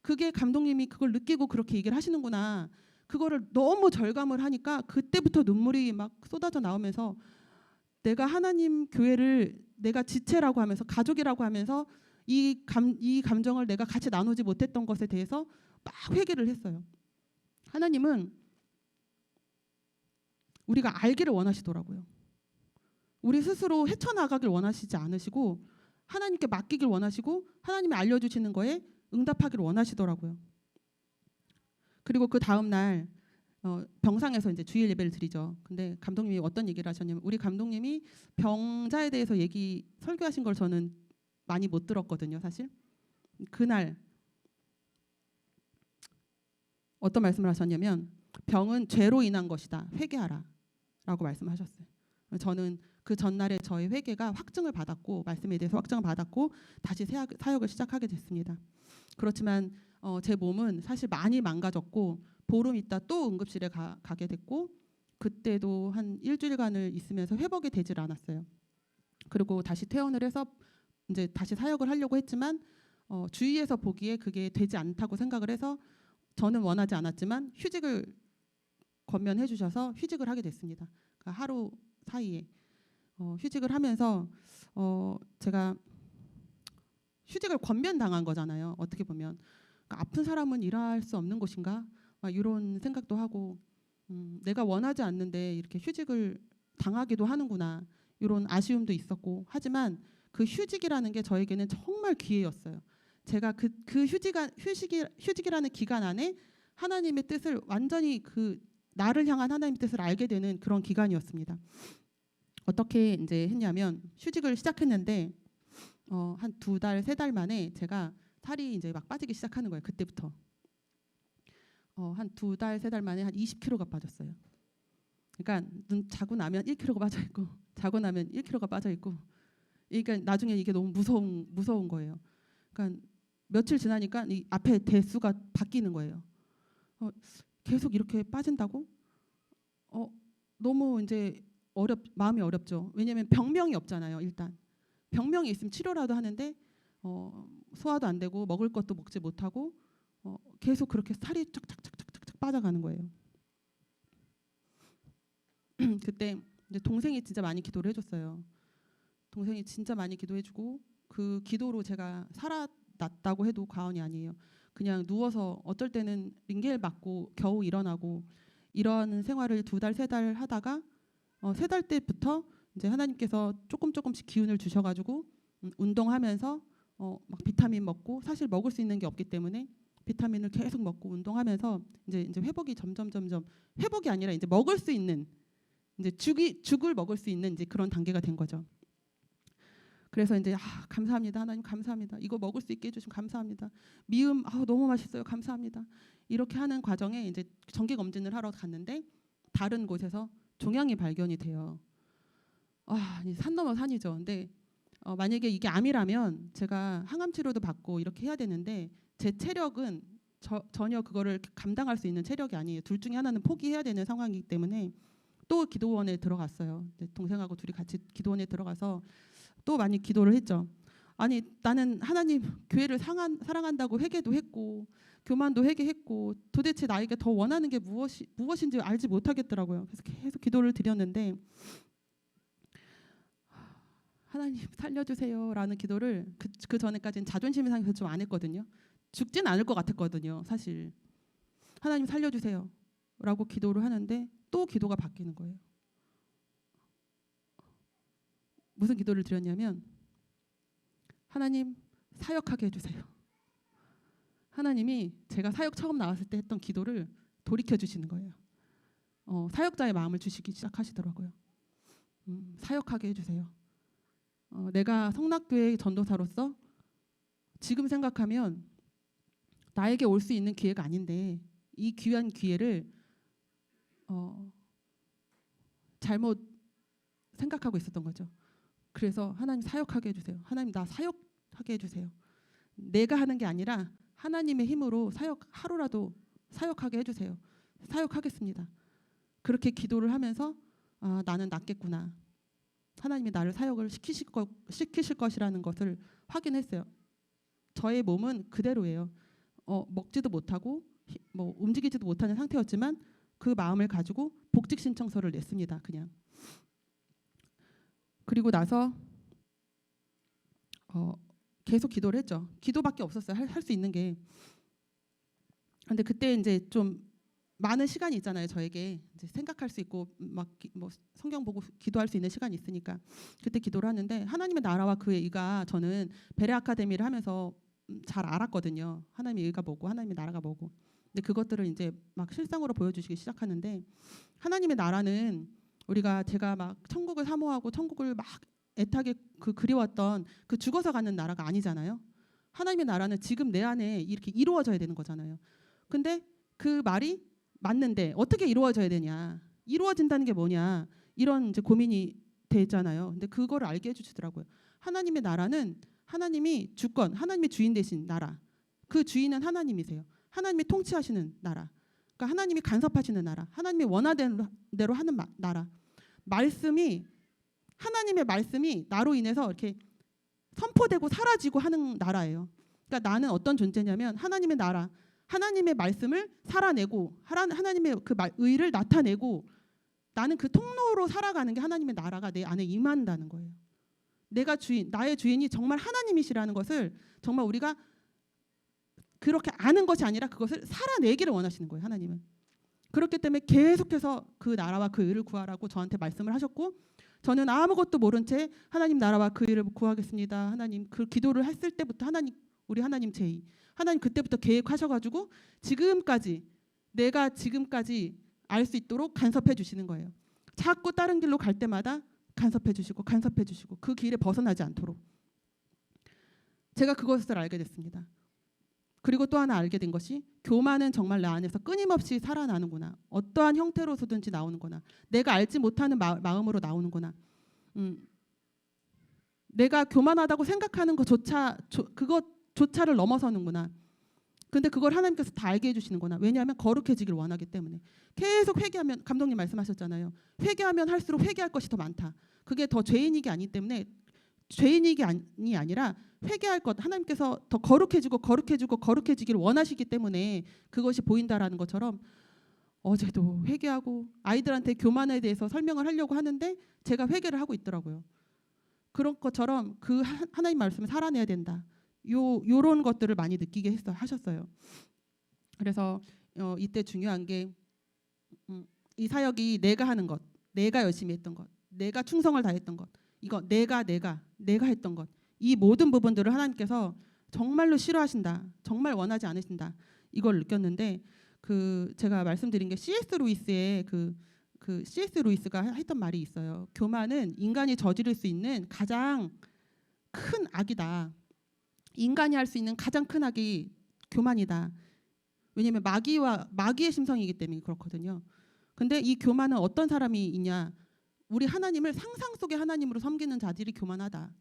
그게 감독님이 그걸 느끼고 그렇게 얘기를 하시는구나. 그거를 너무 절감을 하니까 그때부터 눈물이 막 쏟아져 나오면서 내가 하나님 교회를 내가 지체라고 하면서 가족이라고 하면서 이 감정을 내가 같이 나누지 못했던 것에 대해서 막 회개를 했어요. 하나님은 우리가 알기를 원하시더라고요. 우리 스스로 헤쳐나가길 원하시지 않으시고 하나님께 맡기길 원하시고 하나님이 알려주시는 거에 응답하기를 원하시더라고요. 그리고 그 다음 날 병상에서 이제 주일 예배를 드리죠. 근데 감독님이 어떤 얘기를 하셨냐면 우리 감독님이 병자에 대해서 설교하신 걸 저는 많이 못 들었거든요, 사실. 그날 어떤 말씀을 하셨냐면 병은 죄로 인한 것이다. 회개하라. 라고 말씀하셨어요. 저는 그 전날에 저의 회개가 확증을 받았고 말씀에 대해서 확증을 받았고 다시 사역을 시작하게 됐습니다. 그렇지만 제 몸은 사실 많이 망가졌고 보름 있다 또 응급실에 가게 됐고 그때도 한 일주일간을 있으면서 회복이 되질 않았어요. 그리고 다시 퇴원을 해서 이제 다시 사역을 하려고 했지만 주위에서 보기에 그게 되지 않다고 생각을 해서 저는 원하지 않았지만 휴직을 권면해 주셔서 휴직을 하게 됐습니다. 그러니까 하루 사이에 휴직을 하면서 제가 휴직을 권면당한 거잖아요. 어떻게 보면 그러니까 아픈 사람은 일할 수 없는 것인가? 막 이런 생각도 하고 내가 원하지 않는데 이렇게 휴직을 당하기도 하는구나. 이런 아쉬움도 있었고 하지만 그 휴직이라는 게 저에게는 정말 기회였어요. 제가 그 휴직이라는 기간 안에 하나님의 뜻을 완전히 나를 향한 하나님의 뜻을 알게 되는 그런 기간이었습니다. 어떻게 이제 했냐면 휴직을 시작했는데 한 2달, 3달 만에 제가 살이 이제 막 빠지기 시작하는 거예요. 그때부터 한 2달, 3달 만에 한 20kg가 빠졌어요. 그러니까 자고 나면 1kg가 빠져 있고 자고 나면 1kg가 빠져 있고 그러니까 나중에 이게 너무 무서운 거예요. 그러니까 며칠 지나니까 이 앞에 대수가 바뀌는 거예요. 계속 이렇게 빠진다고? 너무 이제 마음이 어렵죠. 왜냐하면 병명이 없잖아요. 일단 병명이 있으면 치료라도 하는데 소화도 안 되고 먹을 것도 먹지 못하고 계속 그렇게 살이 쫙쫙쫙쫙쫙 빠져가는 거예요. 그때 이제 동생이 진짜 많이 기도를 해줬어요. 동생이 진짜 많이 기도해주고 그 기도로 제가 살아났다고 해도 과언이 아니에요. 그냥 누워서 어떨 때는 링겔 맞고 겨우 일어나고 이런 생활을 2달, 3달 하다가 3달 때부터 이제 하나님께서 조금씩 기운을 주셔가지고 운동하면서 막 비타민 먹고 사실 먹을 수 있는 게 없기 때문에 비타민을 계속 먹고 운동하면서 이제 회복이 점점 회복이 아니라 이제 먹을 수 있는 이제 죽을 먹을 수 있는 이제 그런 단계가 된 거죠. 그래서 이제 감사합니다. 하나님 감사합니다. 이거 먹을 수 있게 해주시면 감사합니다. 미음 너무 맛있어요. 감사합니다. 이렇게 하는 과정에 이제 정기 검진을 하러 갔는데 다른 곳에서 종양이 발견이 돼요. 산 넘어 산이죠. 근데 만약에 이게 암이라면 제가 항암 치료도 받고 이렇게 해야 되는데 제 체력은 전혀 그거를 감당할 수 있는 체력이 아니에요. 둘 중에 하나는 포기해야 되는 상황이기 때문에 또 기도원에 들어갔어요. 동생하고 둘이 같이 기도원에 들어가서 또 많이 기도를 했죠. 아니 나는 하나님 교회를 사랑한다고 회개도 했고 교만도 회개했고 도대체 나에게 더 원하는 게 무엇인지 알지 못하겠더라고요. 그래서 계속 기도를 드렸는데 하나님 살려주세요라는 기도를 그 전에까지는 자존심이 상해서 좀 안 했거든요. 죽진 않을 것 같았거든요. 사실 하나님 살려주세요라고 기도를 하는데 또 기도가 바뀌는 거예요. 무슨 기도를 드렸냐면 하나님 사역하게 해주세요. 하나님이 제가 사역 처음 나왔을 때 했던 기도를 돌이켜 주시는 거예요. 사역자의 마음을 주시기 시작하시더라고요. 사역하게 해주세요. 내가 성락교회 전도사로서 지금 생각하면 나에게 올 수 있는 기회가 아닌데 이 귀한 기회를 잘못 생각하고 있었던 거죠. 그래서 하나님 사역하게 해주세요. 하나님 나 사역하게 해주세요. 내가 하는 게 아니라 하나님의 힘으로 하루라도 사역하게 해주세요. 사역하겠습니다. 그렇게 기도를 하면서 나는 낫겠구나. 하나님이 나를 사역을 시키실 것이라는 것을 확인했어요. 저의 몸은 그대로예요. 먹지도 못하고 뭐 움직이지도 못하는 상태였지만 그 마음을 가지고 복직 신청서를 냈습니다. 그냥. 그리고 나서 계속 기도를 했죠. 기도밖에 없었어요. 할 수 있는 게. 근데 그때 이제 좀 많은 시간이 있잖아요. 저에게 이제 생각할 수 있고 막 뭐 성경 보고 기도할 수 있는 시간이 있으니까 그때 기도를 하는데 하나님의 나라와 그의 의가 저는 베레 아카데미를 하면서 잘 알았거든요. 하나님의 의가 뭐고 하나님의 나라가 뭐고. 근데 그것들을 이제 막 실상으로 보여주시기 시작하는데 하나님의 나라는 제가 막 천국을 사모하고 천국을 막 애타게 그리웠던 그 죽어서 가는 나라가 아니잖아요. 하나님의 나라는 지금 내 안에 이렇게 이루어져야 되는 거잖아요. 근데 그 말이 맞는데 어떻게 이루어져야 되냐? 이루어진다는 게 뭐냐? 이런 이제 고민이 되잖아요. 근데 그거를 알게 해주시더라고요. 하나님의 나라는 하나님이 주권, 하나님의 주인 되신 나라. 그 주인은 하나님이세요. 하나님이 통치하시는 나라. 그러니까 하나님이 간섭하시는 나라. 하나님이 원하는 대로 하는 나라. 하나님의 말씀이 나로 인해서 이렇게 선포되고 사라지고 하는 나라예요. 그러니까 나는 어떤 존재냐면 하나님의 나라, 하나님의 말씀을 살아내고 하나님의 그 의를 나타내고 나는 그 통로로 살아가는 게 하나님의 나라가 내 안에 임한다는 거예요. 나의 주인이 정말 하나님이시라는 것을 정말 우리가 그렇게 아는 것이 아니라 그것을 살아내기를 원하시는 거예요. 하나님은. 그렇기 때문에 계속해서 그 나라와 그 의를 구하라고 저한테 말씀을 하셨고 저는 아무것도 모른 채 하나님 나라와 그 의를 구하겠습니다. 하나님 그 기도를 했을 때부터 우리 하나님 제의 하나님 그때부터 계획하셔가지고 내가 지금까지 알 수 있도록 간섭해 주시는 거예요. 자꾸 다른 길로 갈 때마다 간섭해 주시고 그 길에 벗어나지 않도록 제가 그것을 알게 됐습니다. 그리고 또 하나 알게 된 것이 교만은 정말 내 안에서 끊임없이 살아나는구나. 어떠한 형태로서든지 나오는구나. 내가 알지 못하는 마음으로 나오는구나. 내가 교만하다고 생각하는 그것조차를 넘어서는구나. 근데 그걸 하나님께서 다 알게 해주시는구나. 왜냐하면 거룩해지길 원하기 때문에. 계속 회개하면 감독님 말씀하셨잖아요. 회개하면 할수록 회개할 것이 더 많다. 그게 더 죄인이기 아니기 때문에 죄인이기 아니라 회개할 것 하나님께서 더 거룩해지길 원하시기 때문에 그것이 보인다라는 것처럼 어제도 회개하고 아이들한테 교만에 대해서 설명을 하려고 하는데 제가 회개를 하고 있더라고요. 그런 것처럼 그 하나님 말씀을 살아내야 된다. 요런 것들을 많이 느끼게 하셨어요. 그래서 이때 중요한 게 이 사역이 내가 하는 것, 내가 열심히 했던 것, 내가 충성을 다했던 것, 이거 내가 했던 것, 이 모든 부분들을 하나님께서 정말로 싫어하신다, 정말 원하지 않으신다 이걸 느꼈는데 제가 말씀드린 게 C.S. 루이스의 C.S. 루이스가 했던 말이 있어요. 교만은 인간이 저지를 수 있는 가장 큰 악이다. 인간이 할 수 있는 가장 큰 악이 교만이다. 왜냐하면 마귀의 심성이기 때문에 그렇거든요. 근데 이 교만은 어떤 사람이 있냐? 우리 하나님을 상상 속의 하나님으로 섬기는 자들이 교만하다.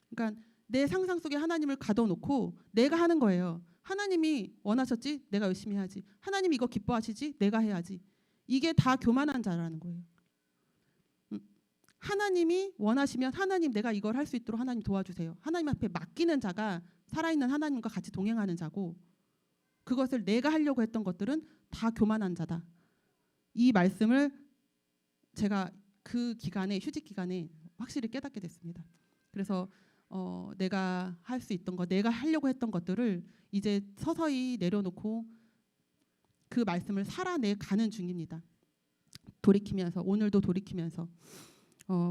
그러니까 내 상상 속에 하나님을 가둬놓고 내가 하는 거예요. 하나님이 원하셨지? 내가 열심히 해야지. 하나님이 이거 기뻐하시지? 내가 해야지. 이게 다 교만한 자라는 거예요. 하나님이 원하시면 하나님 내가 이걸 할 수 있도록 하나님 도와주세요. 하나님 앞에 맡기는 자가 살아있는 하나님과 같이 동행하는 자고 그것을 내가 하려고 했던 것들은 다 교만한 자다. 이 말씀을 제가 그 기간에 휴직 기간에 확실히 깨닫게 됐습니다. 그래서 내가 할 수 있던 것, 내가 하려고 했던 것들을 이제 서서히 내려놓고 그 말씀을 살아내 가는 중입니다. 오늘도 돌이키면서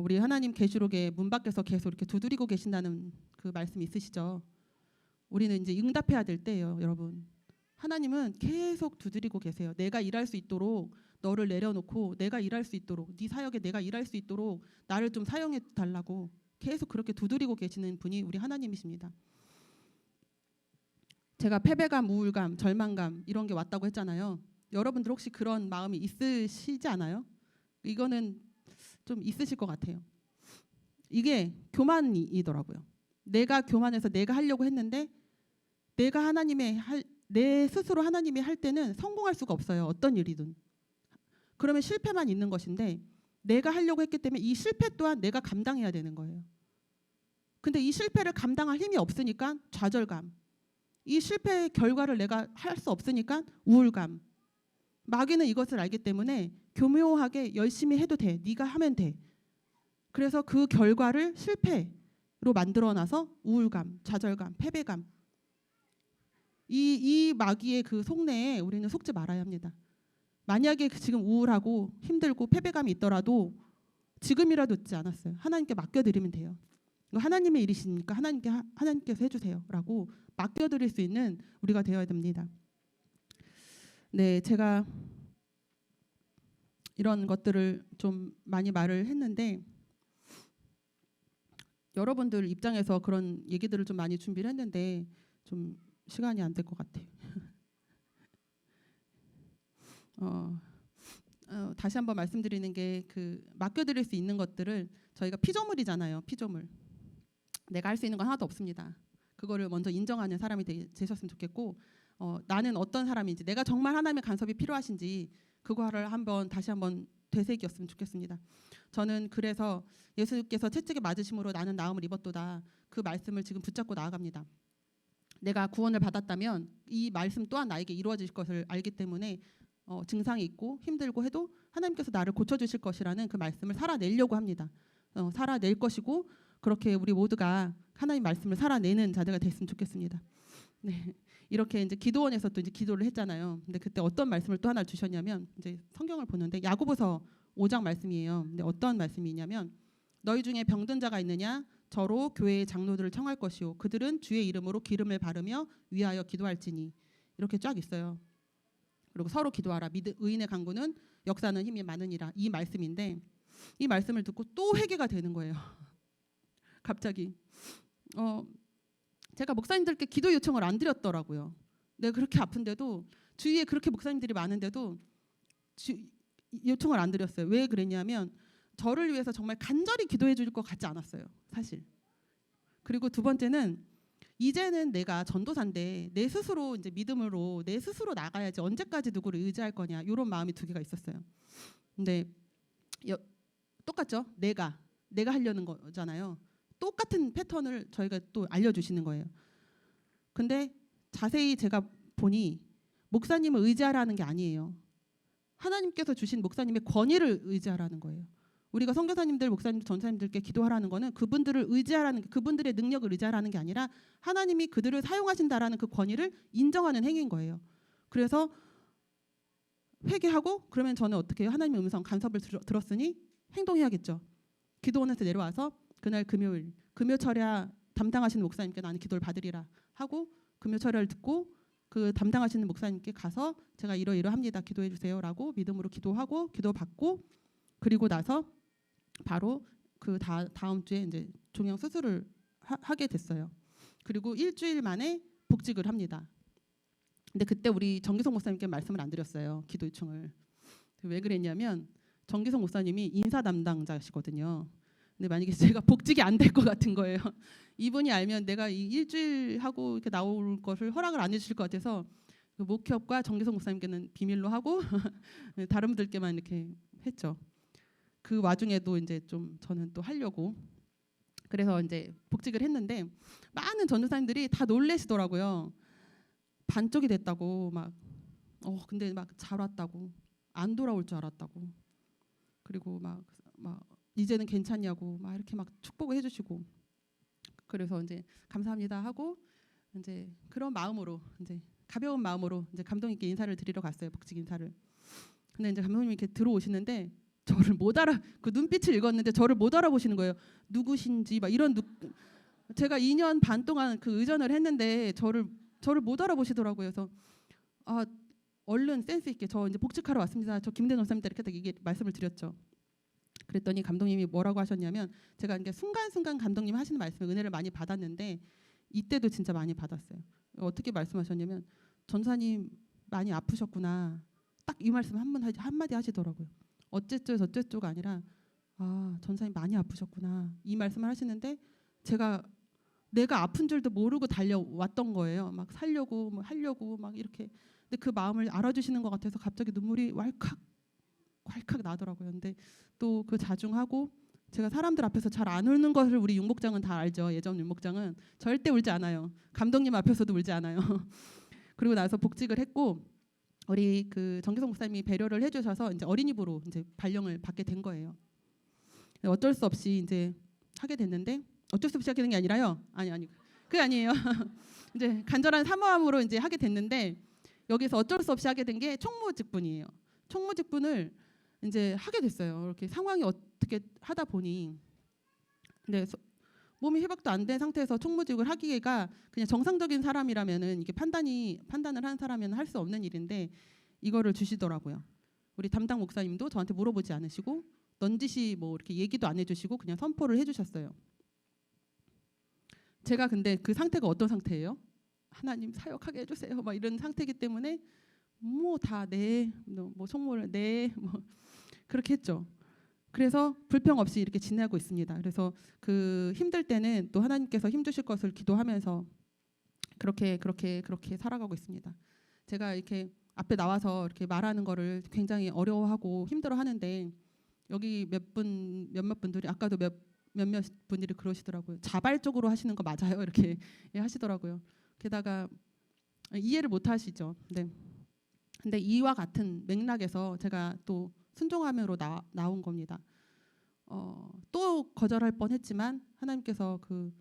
우리 하나님 계시록에 문 밖에서 계속 이렇게 두드리고 계신다는 그 말씀 있으시죠? 우리는 이제 응답해야 될 때예요, 여러분. 하나님은 계속 두드리고 계세요. 내가 일할 수 있도록 너를 내려놓고 내가 일할 수 있도록, 네 사역에 내가 일할 수 있도록 나를 좀 사용해 달라고 계속 그렇게 두드리고 계시는 분이 우리 하나님이십니다. 제가 패배감, 우울감, 절망감 이런 게 왔다고 했잖아요. 여러분들 혹시 그런 마음이 있으시지 않아요? 이거는 좀 있으실 것 같아요. 이게 교만이더라고요. 내가 교만해서 내가 하려고 했는데 내가 내 스스로 하나님이 할 때는 성공할 수가 없어요. 어떤 일이든. 그러면 실패만 있는 것인데 내가 하려고 했기 때문에 이 실패 또한 내가 감당해야 되는 거예요. 근데 이 실패를 감당할 힘이 없으니까 좌절감, 이 실패의 결과를 내가 할 수 없으니까 우울감. 마귀는 이것을 알기 때문에 교묘하게 열심히 해도 돼. 네가 하면 돼. 그래서 그 결과를 실패로 만들어놔서 우울감, 좌절감, 패배감. 이 마귀의 그 속내에 우리는 속지 말아야 합니다. 만약에 지금 우울하고 힘들고 패배감이 있더라도 지금이라도 늦지 않았어요. 하나님께 맡겨드리면 돼요. 이거 하나님의 일이시니까 하나님께서 해주세요라고 맡겨드릴 수 있는 우리가 되어야 됩니다. 네, 제가 이런 것들을 좀 많이 말을 했는데 여러분들 입장에서 그런 얘기들을 좀 많이 준비를 했는데 좀 시간이 안 될 것 같아요. 다시 한번 말씀드리는 게 그 맡겨드릴 수 있는 것들을 저희가 피조물이잖아요. 피조물. 내가 할 수 있는 건 하나도 없습니다. 그거를 먼저 인정하는 사람이 되셨으면 좋겠고 나는 어떤 사람인지 내가 정말 하나님의 간섭이 필요하신지 그거를 다시 한번 되새겼으면 좋겠습니다. 저는 그래서 예수께서 채찍에 맞으심으로 나는 나음을 입었도다. 그 말씀을 지금 붙잡고 나아갑니다. 내가 구원을 받았다면 이 말씀 또한 나에게 이루어질 것을 알기 때문에 증상이 있고 힘들고 해도 하나님께서 나를 고쳐주실 것이라는 그 말씀을 살아내려고 합니다. 살아낼 것이고 그렇게 우리 모두가 하나님 말씀을 살아내는 자들가 됐으면 좋겠습니다. 네, 이렇게 이제 기도원에서 또 이제 기도를 했잖아요. 근데 그때 어떤 말씀을 또 하나 주셨냐면 이제 성경을 보는데 야고보서 5장 말씀이에요. 근데 어떤 말씀이냐면 너희 중에 병든 자가 있느냐 저로 교회의 장로들을 청할 것이요 그들은 주의 이름으로 기름을 바르며 위하여 기도할지니 이렇게 쫙 있어요. 그리고 서로 기도하라. 의인의 간구는 역사는 힘이 많으니라. 이 말씀인데 이 말씀을 듣고 또 회개가 되는 거예요. 갑자기 제가 목사님들께 기도 요청을 안 드렸더라고요. 내가 그렇게 아픈데도 주위에 그렇게 목사님들이 많은데도 요청을 안 드렸어요. 왜 그랬냐면 저를 위해서 정말 간절히 기도해 줄 것 같지 않았어요. 사실. 그리고 두 번째는 이제는 내가 전도사인데 내 스스로 이제 믿음으로 내 스스로 나가야지 언제까지 누구를 의지할 거냐 이런 마음이 두 개가 있었어요. 근데 똑같죠? 내가 하려는 거잖아요. 똑같은 패턴을 저희가 또 알려주시는 거예요. 근데 자세히 제가 보니 목사님을 의지하라는 게 아니에요. 하나님께서 주신 목사님의 권위를 의지하라는 거예요. 우리가 선교사님들, 목사님들, 전사님들께 기도하라는 거는 그분들을 의지하라는 그분들의 능력을 의지하라는 게 아니라 하나님이 그들을 사용하신다라는 그 권위를 인정하는 행위인 거예요. 그래서 회개하고 그러면 저는 어떻게 해요? 하나님의 음성 간섭을 들었으니 행동해야겠죠. 기도원에서 내려와서 그날 금요 철야 담당하시는 목사님께 나는 기도를 받으리라 하고 금요 철야를 듣고 그 담당하시는 목사님께 가서 제가 이러이러합니다. 기도해 주세요라고 믿음으로 기도하고 기도받고 그리고 나서 바로 그 다음 주에 이제 종양 수술을 하게 됐어요. 그리고 일주일 만에 복직을 합니다. 근데 그때 우리 정기성 목사님께 말씀을 안 드렸어요. 기도 요청을. 왜 그랬냐면 정기성 목사님이 인사 담당자시거든요. 근데 만약에 제가 복직이 안 될 것 같은 거예요. 이분이 알면 내가 이 일주일 하고 이렇게 나올 것을 허락을 안 해주실 것 같아서 그 목협과 정기성 목사님께는 비밀로 하고 다른 분들께만 이렇게 했죠. 그 와중에도 이제 좀 저는 또 하려고 그래서 이제 복직을 했는데 많은 전도사님들이 다 놀래시더라고요. 반쪽이 됐다고 막 근데 막 잘 왔다고 안 돌아올 줄 알았다고 그리고 막 이제는 괜찮냐고 막 이렇게 막 축복을 해주시고 그래서 이제 감사합니다 하고 이제 그런 마음으로 이제 가벼운 마음으로 이제 감독님께 인사를 드리러 갔어요. 복직 인사를. 근데 이제 감독님이 이렇게 들어오시는데 저를 못 그 눈빛을 읽었는데 저를 못 알아보시는 거예요. 누구신지 막 이런 제가 2년 반 동안 그 의전을 했는데 저를 못 알아보시더라고요. 그래서 얼른 센스 있게 저 이제 복직하러 왔습니다. 저 김대노 선생님한테 이렇게 딱 이게 말씀을 드렸죠. 그랬더니 감독님이 뭐라고 하셨냐면 제가 이게 순간순간 감독님 하시는 말씀에 은혜를 많이 받았는데 이때도 진짜 많이 받았어요. 어떻게 말씀하셨냐면 전사님 많이 아프셨구나. 딱 이 말씀 한마디 하시더라고요. 어째쩌 저째쩌가 아니라 아 전사님 많이 아프셨구나. 이 말씀을 하시는데 제가 내가 아픈 줄도 모르고 달려왔던 거예요. 막 살려고 뭐 하려고 막 이렇게. 근데 그 마음을 알아주시는 것 같아서 갑자기 눈물이 왈칵 나더라고요. 근데 또 그 자중하고 제가 사람들 앞에서 잘 안 울는 것을 우리 윤목장은 다 알죠. 예전 윤목장은 절대 울지 않아요. 감독님 앞에서도 울지 않아요. 그리고 나서 복직을 했고 우리 그 정기성 목사님이 배려를 해주셔서 이제 어린이부로 이제 발령을 받게 된 거예요. 어쩔 수 없이 이제 하게 됐는데 어쩔 수 없이 하게 된 게 아니라요. 아니 그게 아니에요. 이제 간절한 사모함으로 이제 하게 됐는데 여기서 어쩔 수 없이 하게 된 게 총무직분이에요. 총무직분을 이제 하게 됐어요. 이렇게 상황이 어떻게 하다 보니 근데 몸이 회복도 안 된 상태에서 총무직을 하기가 그냥 정상적인 사람이라면은 이게 판단을 하는 사람이면 할 수 없는 일인데 이거를 주시더라고요. 우리 담당 목사님도 저한테 물어보지 않으시고 넌지시 뭐 이렇게 얘기도 안 해주시고 그냥 선포를 해주셨어요. 제가 근데 그 상태가 어떤 상태예요? 하나님 사역하게 해주세요. 막 이런 상태이기 때문에 뭐 다 네, 뭐 총무를 네, 뭐 그렇게 했죠. 그래서 불평 없이 이렇게 지내고 있습니다. 그래서 그 힘들 때는 또 하나님께서 힘 주실 것을 기도하면서 그렇게 살아가고 있습니다. 제가 이렇게 앞에 나와서 이렇게 말하는 거를 굉장히 어려워하고 힘들어하는데 여기 몇몇 분들이 아까도 몇몇 분들이 그러시더라고요. 자발적으로 하시는 거 맞아요? 이렇게 하시더라고요. 게다가 이해를 못 하시죠. 네. 근데 이와 같은 맥락에서 제가 또 순종함으로 나온 겁니다. 또 거절할 뻔했지만 하나님께서 그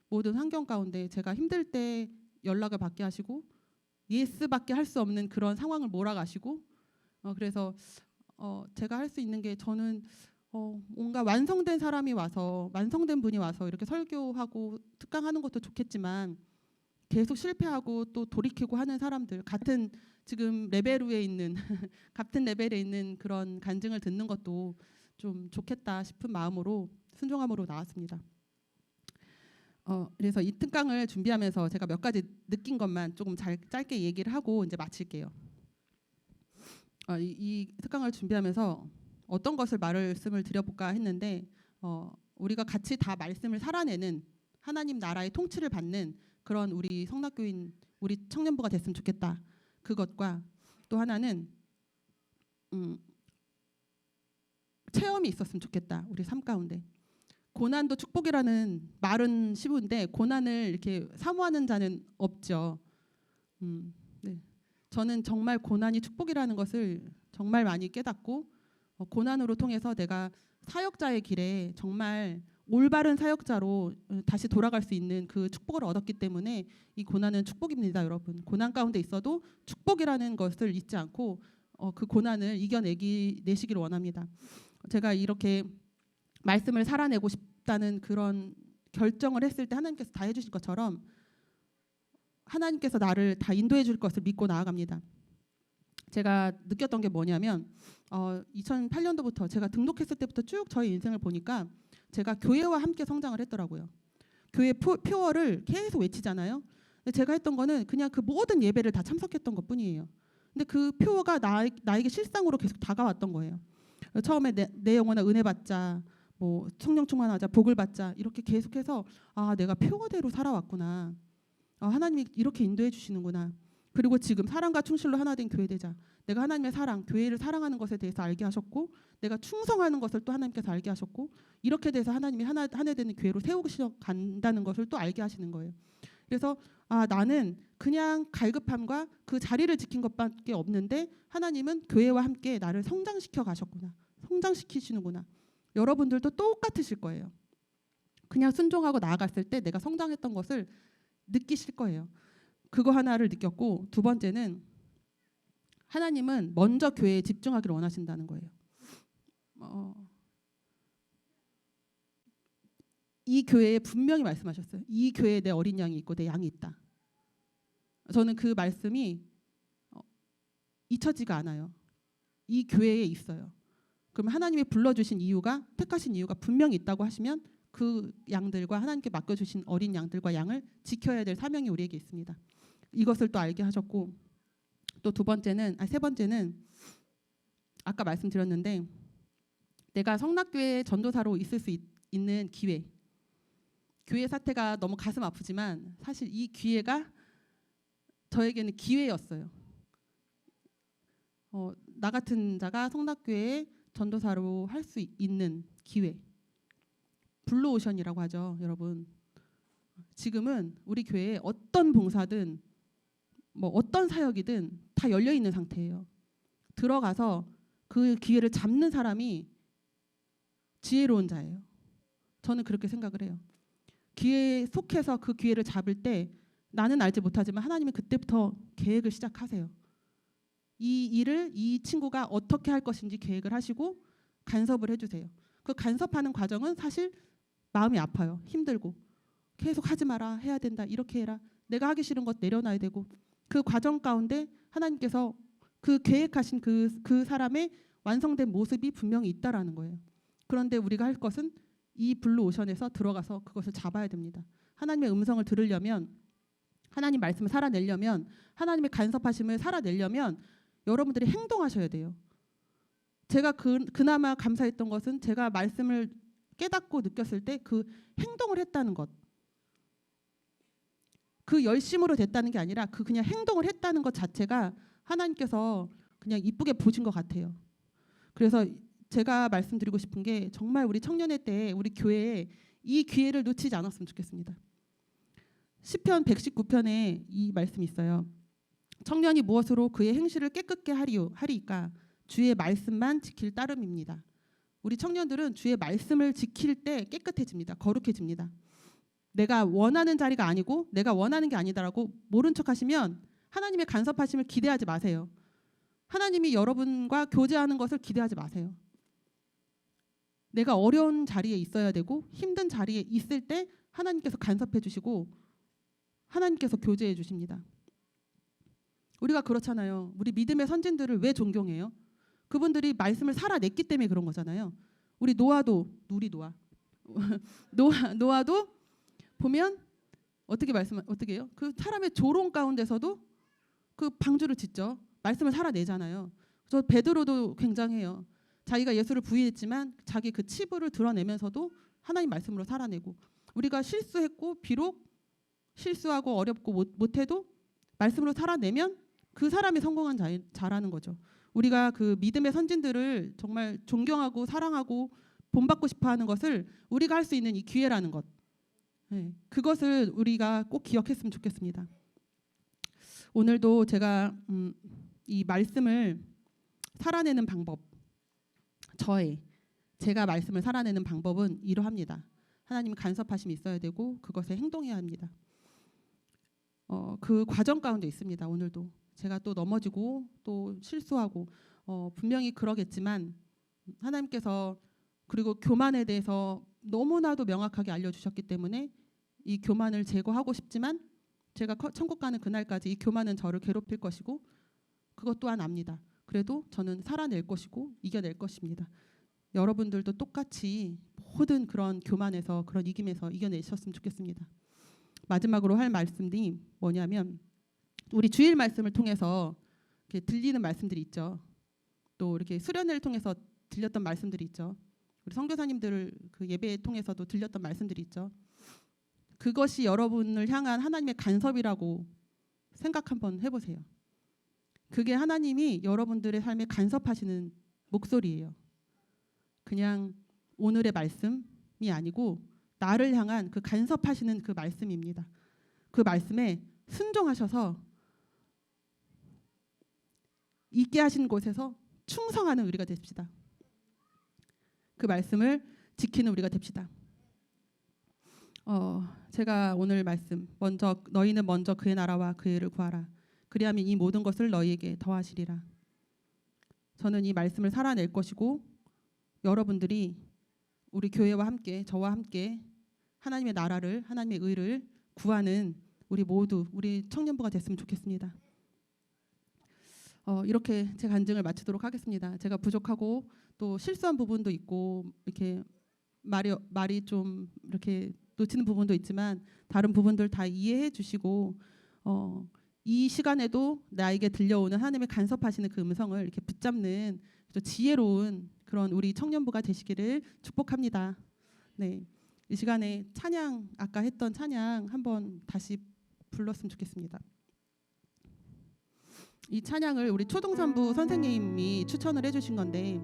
모든 환경 가운데 제가 힘들 때 연락을 받게 하시고 예스밖에 할 수 없는 그런 상황을 몰아가시고 그래서 제가 할 수 있는 게 저는 뭔가 완성된 분이 와서 이렇게 설교하고 특강하는 것도 좋겠지만 계속 실패하고 또 돌이키고 하는 사람들 같은 지금 레벨 위에 있는 같은 레벨에 있는 그런 간증을 듣는 것도 좀 좋겠다 싶은 마음으로 순종함으로 나왔습니다. 그래서 이 특강을 준비하면서 제가 몇 가지 느낀 것만 조금 짧게 얘기를 하고 이제 마칠게요. 이 특강을 준비하면서 어떤 것을 말씀을 드려볼까 했는데 우리가 같이 다 말씀을 살아내는 하나님 나라의 통치를 받는 그런 우리 성락교인 우리 청년부가 됐으면 좋겠다. 그것과 또 하나는 체험이 있었으면 좋겠다. 우리 삶 가운데. 고난도 축복이라는 말은 쉬운데 고난을 이렇게 사모하는 자는 없죠. 네. 저는 정말 고난이 축복이라는 것을 정말 많이 깨닫고 고난으로 통해서 내가 사역자의 길에 정말 올바른 사역자로 다시 돌아갈 수 있는 그 축복을 얻었기 때문에 이 고난은 축복입니다, 여러분. 고난 가운데 있어도 축복이라는 것을 잊지 않고 그 고난을 이겨내시기를 원합니다. 제가 이렇게 말씀을 살아내고 싶다는 그런 결정을 했을 때 하나님께서 다 해주실 것처럼 하나님께서 나를 다 인도해 줄 것을 믿고 나아갑니다. 제가 느꼈던 게 뭐냐면 2008년도부터 제가 등록했을 때부터 쭉 저희 인생을 보니까 제가 교회와 함께 성장을 했더라고요. 교회 표어를 계속 외치잖아요. 근데 제가 했던 거는 그냥 그 모든 예배를 다 참석했던 것뿐이에요. 근데 그 표어가 나에게 실상으로 계속 다가왔던 거예요. 처음에 내 영혼아 은혜 받자, 뭐 성령 충만하자, 복을 받자 이렇게 계속해서 내가 표어대로 살아왔구나. 하나님이 이렇게 인도해 주시는구나. 그리고 지금 사랑과 충실로 하나 된 교회 되자. 내가 하나님의 사랑, 교회를 사랑하는 것에 대해서 알게 하셨고 내가 충성하는 것을 또 하나님께서 알게 하셨고 이렇게 돼서 하나님이 하나 되는 교회로 세우시려 간다는 것을 또 알게 하시는 거예요. 그래서 나는 그냥 갈급함과 그 자리를 지킨 것밖에 없는데 하나님은 교회와 함께 나를 성장시켜 가셨구나. 성장시키시는구나. 여러분들도 똑같으실 거예요. 그냥 순종하고 나아갔을 때 내가 성장했던 것을 느끼실 거예요. 그거 하나를 느꼈고 두 번째는 하나님은 먼저 교회에 집중하기를 원하신다는 거예요. 이 교회에 분명히 말씀하셨어요. 이 교회에 내 어린 양이 있고 내 양이 있다. 저는 그 말씀이 잊혀지가 않아요. 이 교회에 있어요. 그러면 하나님이 불러주신 이유가, 택하신 이유가 분명히 있다고 하시면 그 양들과 하나님께 맡겨주신 어린 양들과 양을 지켜야 될 사명이 우리에게 있습니다. 이것을 또 알게 하셨고, 또 세 번째는 아까 말씀드렸는데, 내가 성락교회 전도사로 있을 수 있는 기회, 교회 사태가 너무 가슴 아프지만 사실 이 기회가 저에게는 기회였어요. 나 같은 자가 성락교회 전도사로 할 수 있는 기회, 블루오션이라고 하죠, 여러분. 지금은 우리 교회에 어떤 봉사든 뭐 어떤 사역이든 다 열려 있는 상태예요. 들어가서 그 기회를 잡는 사람이 지혜로운 자예요. 저는 그렇게 생각을 해요. 기회에 속해서 그 기회를 잡을 때 나는 알지 못하지만 하나님은 그때부터 계획을 시작하세요. 이 일을 이 친구가 어떻게 할 것인지 계획을 하시고 간섭을 해주세요. 그 간섭하는 과정은 사실 마음이 아파요. 힘들고 계속 하지 마라, 해야 된다, 이렇게 해라, 내가 하기 싫은 것 내려놔야 되고, 그 과정 가운데 하나님께서 그 계획하신 그 사람의 완성된 모습이 분명히 있다라는 거예요. 그런데 우리가 할 것은 이 블루오션에서 들어가서 그것을 잡아야 됩니다. 하나님의 음성을 들으려면, 하나님 말씀을 살아내려면, 하나님의 간섭하심을 살아내려면 여러분들이 행동하셔야 돼요. 제가 그나마 감사했던 것은 제가 말씀을 깨닫고 느꼈을 때 그 행동을 했다는 것, 그 열심으로 됐다는 게 아니라 그 그냥 행동을 했다는 것 자체가 하나님께서 그냥 이쁘게 보신 것 같아요. 그래서 제가 말씀드리고 싶은 게, 정말 우리 청년회 때 우리 교회에 이 기회를 놓치지 않았으면 좋겠습니다. 시편 119편에 이 말씀이 있어요. 청년이 무엇으로 그의 행실을 깨끗게 하리이까? 주의 말씀만 지킬 따름입니다. 우리 청년들은 주의 말씀을 지킬 때 깨끗해집니다. 거룩해집니다. 내가 원하는 자리가 아니고 내가 원하는 게 아니다라고 모른 척하시면 하나님의 간섭하심을 기대하지 마세요. 하나님이 여러분과 교제하는 것을 기대하지 마세요. 내가 어려운 자리에 있어야 되고 힘든 자리에 있을 때 하나님께서 간섭해 주시고 하나님께서 교제해 주십니다. 우리가 그렇잖아요. 우리 믿음의 선진들을 왜 존경해요? 그분들이 말씀을 살아냈기 때문에 그런 거잖아요. 우리 노아도 보면 어떻게 해요? 그 사람의 조롱 가운데서도 그 방주를 짓죠. 말씀을 살아내잖아요. 저 베드로도 굉장해요. 자기가 예수를 부인했지만 자기 그 치부를 드러내면서도 하나님 말씀으로 살아내고, 우리가 실수했고 비록 실수하고 어렵고 못해도 말씀으로 살아내면 그 사람이 성공한 자라는 거죠. 우리가 그 믿음의 선진들을 정말 존경하고 사랑하고 본받고 싶어하는 것을 우리가 할 수 있는 이 기회라는 것, 그것을 우리가 꼭 기억했으면 좋겠습니다. 오늘도 제가 이 말씀을 살아내는 방법, 제가 말씀을 살아내는 방법은 이러합니다. 하나님 간섭하심이 있어야 되고 그것에 행동해야 합니다. 그 과정 가운데 있습니다. 오늘도 제가 또 넘어지고 또 실수하고 분명히 그러겠지만 하나님께서, 그리고 교만에 대해서 너무나도 명확하게 알려주셨기 때문에 이 교만을 제거하고 싶지만 제가 천국 가는 그날까지 이 교만은 저를 괴롭힐 것이고 그것 또한 압니다. 그래도 저는 살아낼 것이고 이겨낼 것입니다. 여러분들도 똑같이 모든 그런 교만에서, 그런 이김에서 이겨내셨으면 좋겠습니다. 마지막으로 할 말씀이 뭐냐면, 우리 주일 말씀을 통해서 이렇게 들리는 말씀들이 있죠. 또 이렇게 수련회를 통해서 들렸던 말씀들이 있죠. 우리 선교사님들 그 예배 통해서도 들렸던 말씀들이 있죠. 그것이 여러분을 향한 하나님의 간섭이라고 생각 한번 해보세요. 그게 하나님이 여러분들의 삶에 간섭하시는 목소리예요. 그냥 오늘의 말씀이 아니고 나를 향한 그 간섭하시는 그 말씀입니다. 그 말씀에 순종하셔서 있게 하신 곳에서 충성하는 우리가 됩시다. 그 말씀을 지키는 우리가 됩시다. 제가 오늘 말씀, 너희는 먼저 그의 나라와 그의 의를 구하라. 그리하면 이 모든 것을 너희에게 더하시리라. 저는 이 말씀을 살아낼 것이고 여러분들이 우리 교회와 함께, 저와 함께 하나님의 나라를, 하나님의 의를 구하는 우리 모두, 우리 청년부가 됐으면 좋겠습니다. 이렇게 제 간증을 마치도록 하겠습니다. 제가 부족하고 또 실수한 부분도 있고 이렇게 말이 좀 이렇게 놓치는 부분도 있지만 다른 부분들 다 이해해 주시고 이 시간에도 나에게 들려오는 하나님의 간섭하시는 그 음성을 이렇게 붙잡는 지혜로운 그런 우리 청년부가 되시기를 축복합니다. 네, 이 시간에 찬양 아까 했던 찬양 한번 다시 불렀으면 좋겠습니다. 이 찬양을 우리 초등산부 선생님이 추천을 해주신 건데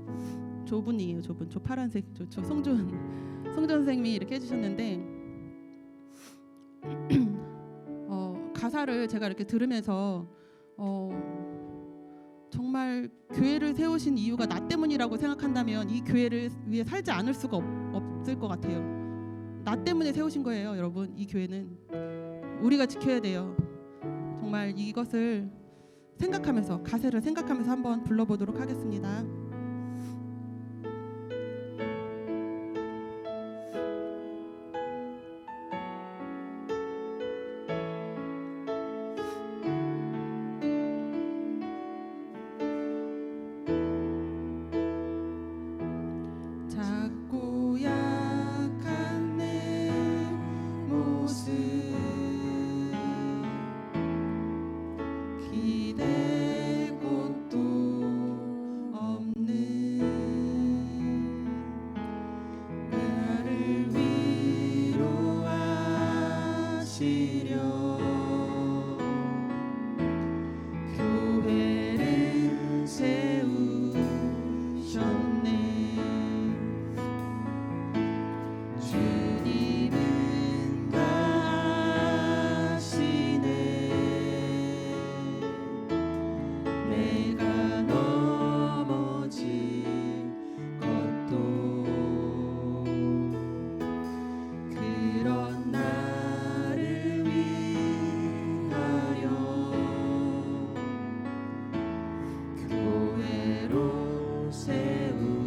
조분이에요. 조분. 저 파란색 저 송준 선생님이 이렇게 해주셨는데 가사를 제가 이렇게 들으면서 정말 교회를 세우신 이유가 나 때문이라고 생각한다면 이 교회를 위해 살지 않을 수가 없을 것 같아요. 나 때문에 세우신 거예요, 여러분. 이 교회는 우리가 지켜야 돼요. 정말 이것을 생각하면서 가사를 생각하면서 한번 불러보도록 하겠습니다. 작고 약한 내 모습 기댈 곳도 없는 나를 위로하시려 교회를 세우셨네. 주님은 다 아시네. 내가 넘어질 것도 그런 나를 위하여 교회로 세우셨네.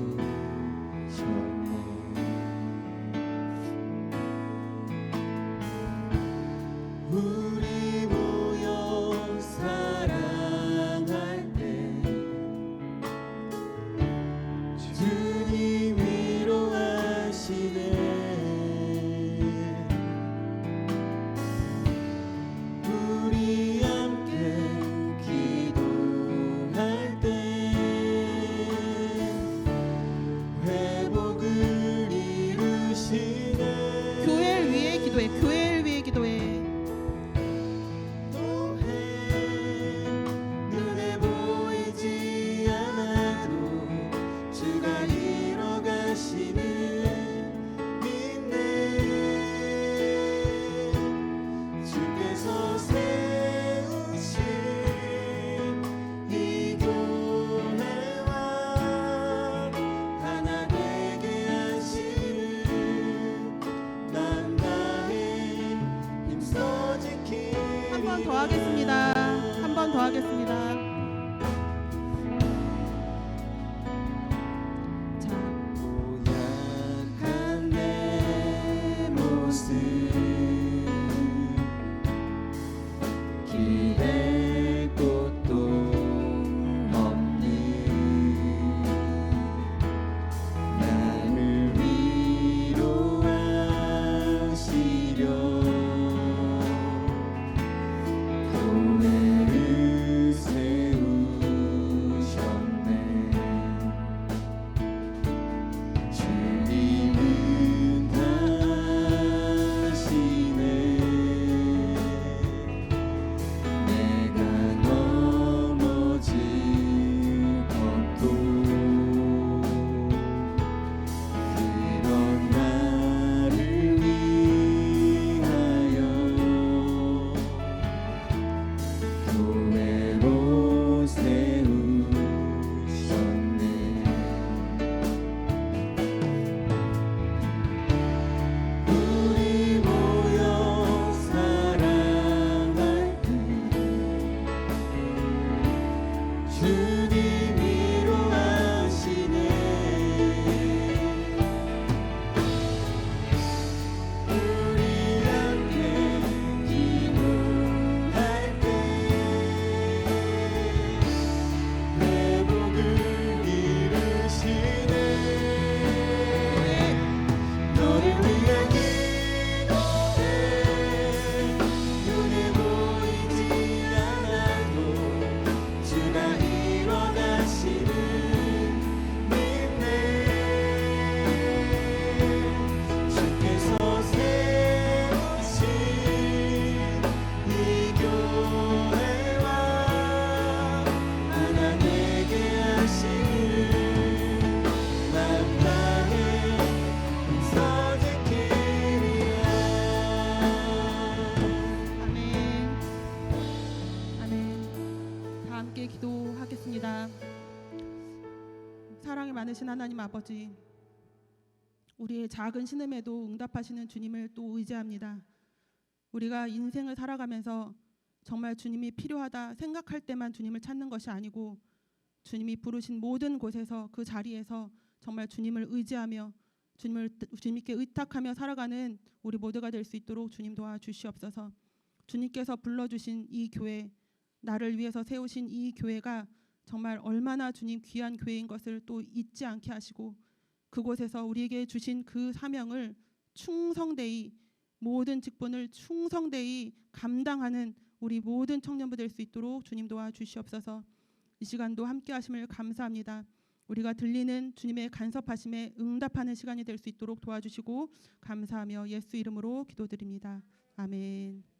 우리 모여 사랑할 때 주님 위로하시네. 우리 함께 기도할 때 회복을 이루시네. 교회를 위해 기도해. 교회를 위해 기도해. 눈에 보이지 않아도 주가 이뤄가시는 믿네. 주께서 세우신 이 교회와 하나 되게 하시는 난 나의 힘써 지키리. 한 번 더 하겠습니다. 한 번 더 하겠습니다. 작고 약한 내 모습 기댈 곳도 없는 나를 위로하시려 교회를 세우셨네. 많으신 하나님 아버지, 우리의 작은 신음에도 응답하시는 주님을 또 의지합니다. 우리가 인생을 살아가면서 정말 주님이 필요하다 생각할 때만 주님을 찾는 것이 아니고 주님이 부르신 모든 곳에서 그 자리에서 정말 주님을 의지하며 주님께 의탁하며 살아가는 우리 모두가 될 수 있도록 주님 도와주시옵소서. 주님께서 불러주신 이 교회, 나를 위해서 세우신 이 교회가 정말 얼마나 주님 귀한 교회인 것을 또 잊지 않게 하시고 그곳에서 우리에게 주신 그 사명을 충성되이 모든 직분을 충성되이 감당하는 우리 모든 청년부 될 수 있도록 주님 도와주시옵소서. 이 시간도 함께 하심을 감사합니다. 우리가 들리는 주님의 간섭하심에 응답하는 시간이 될 수 있도록 도와주시고 감사하며 예수 이름으로 기도드립니다. 아멘.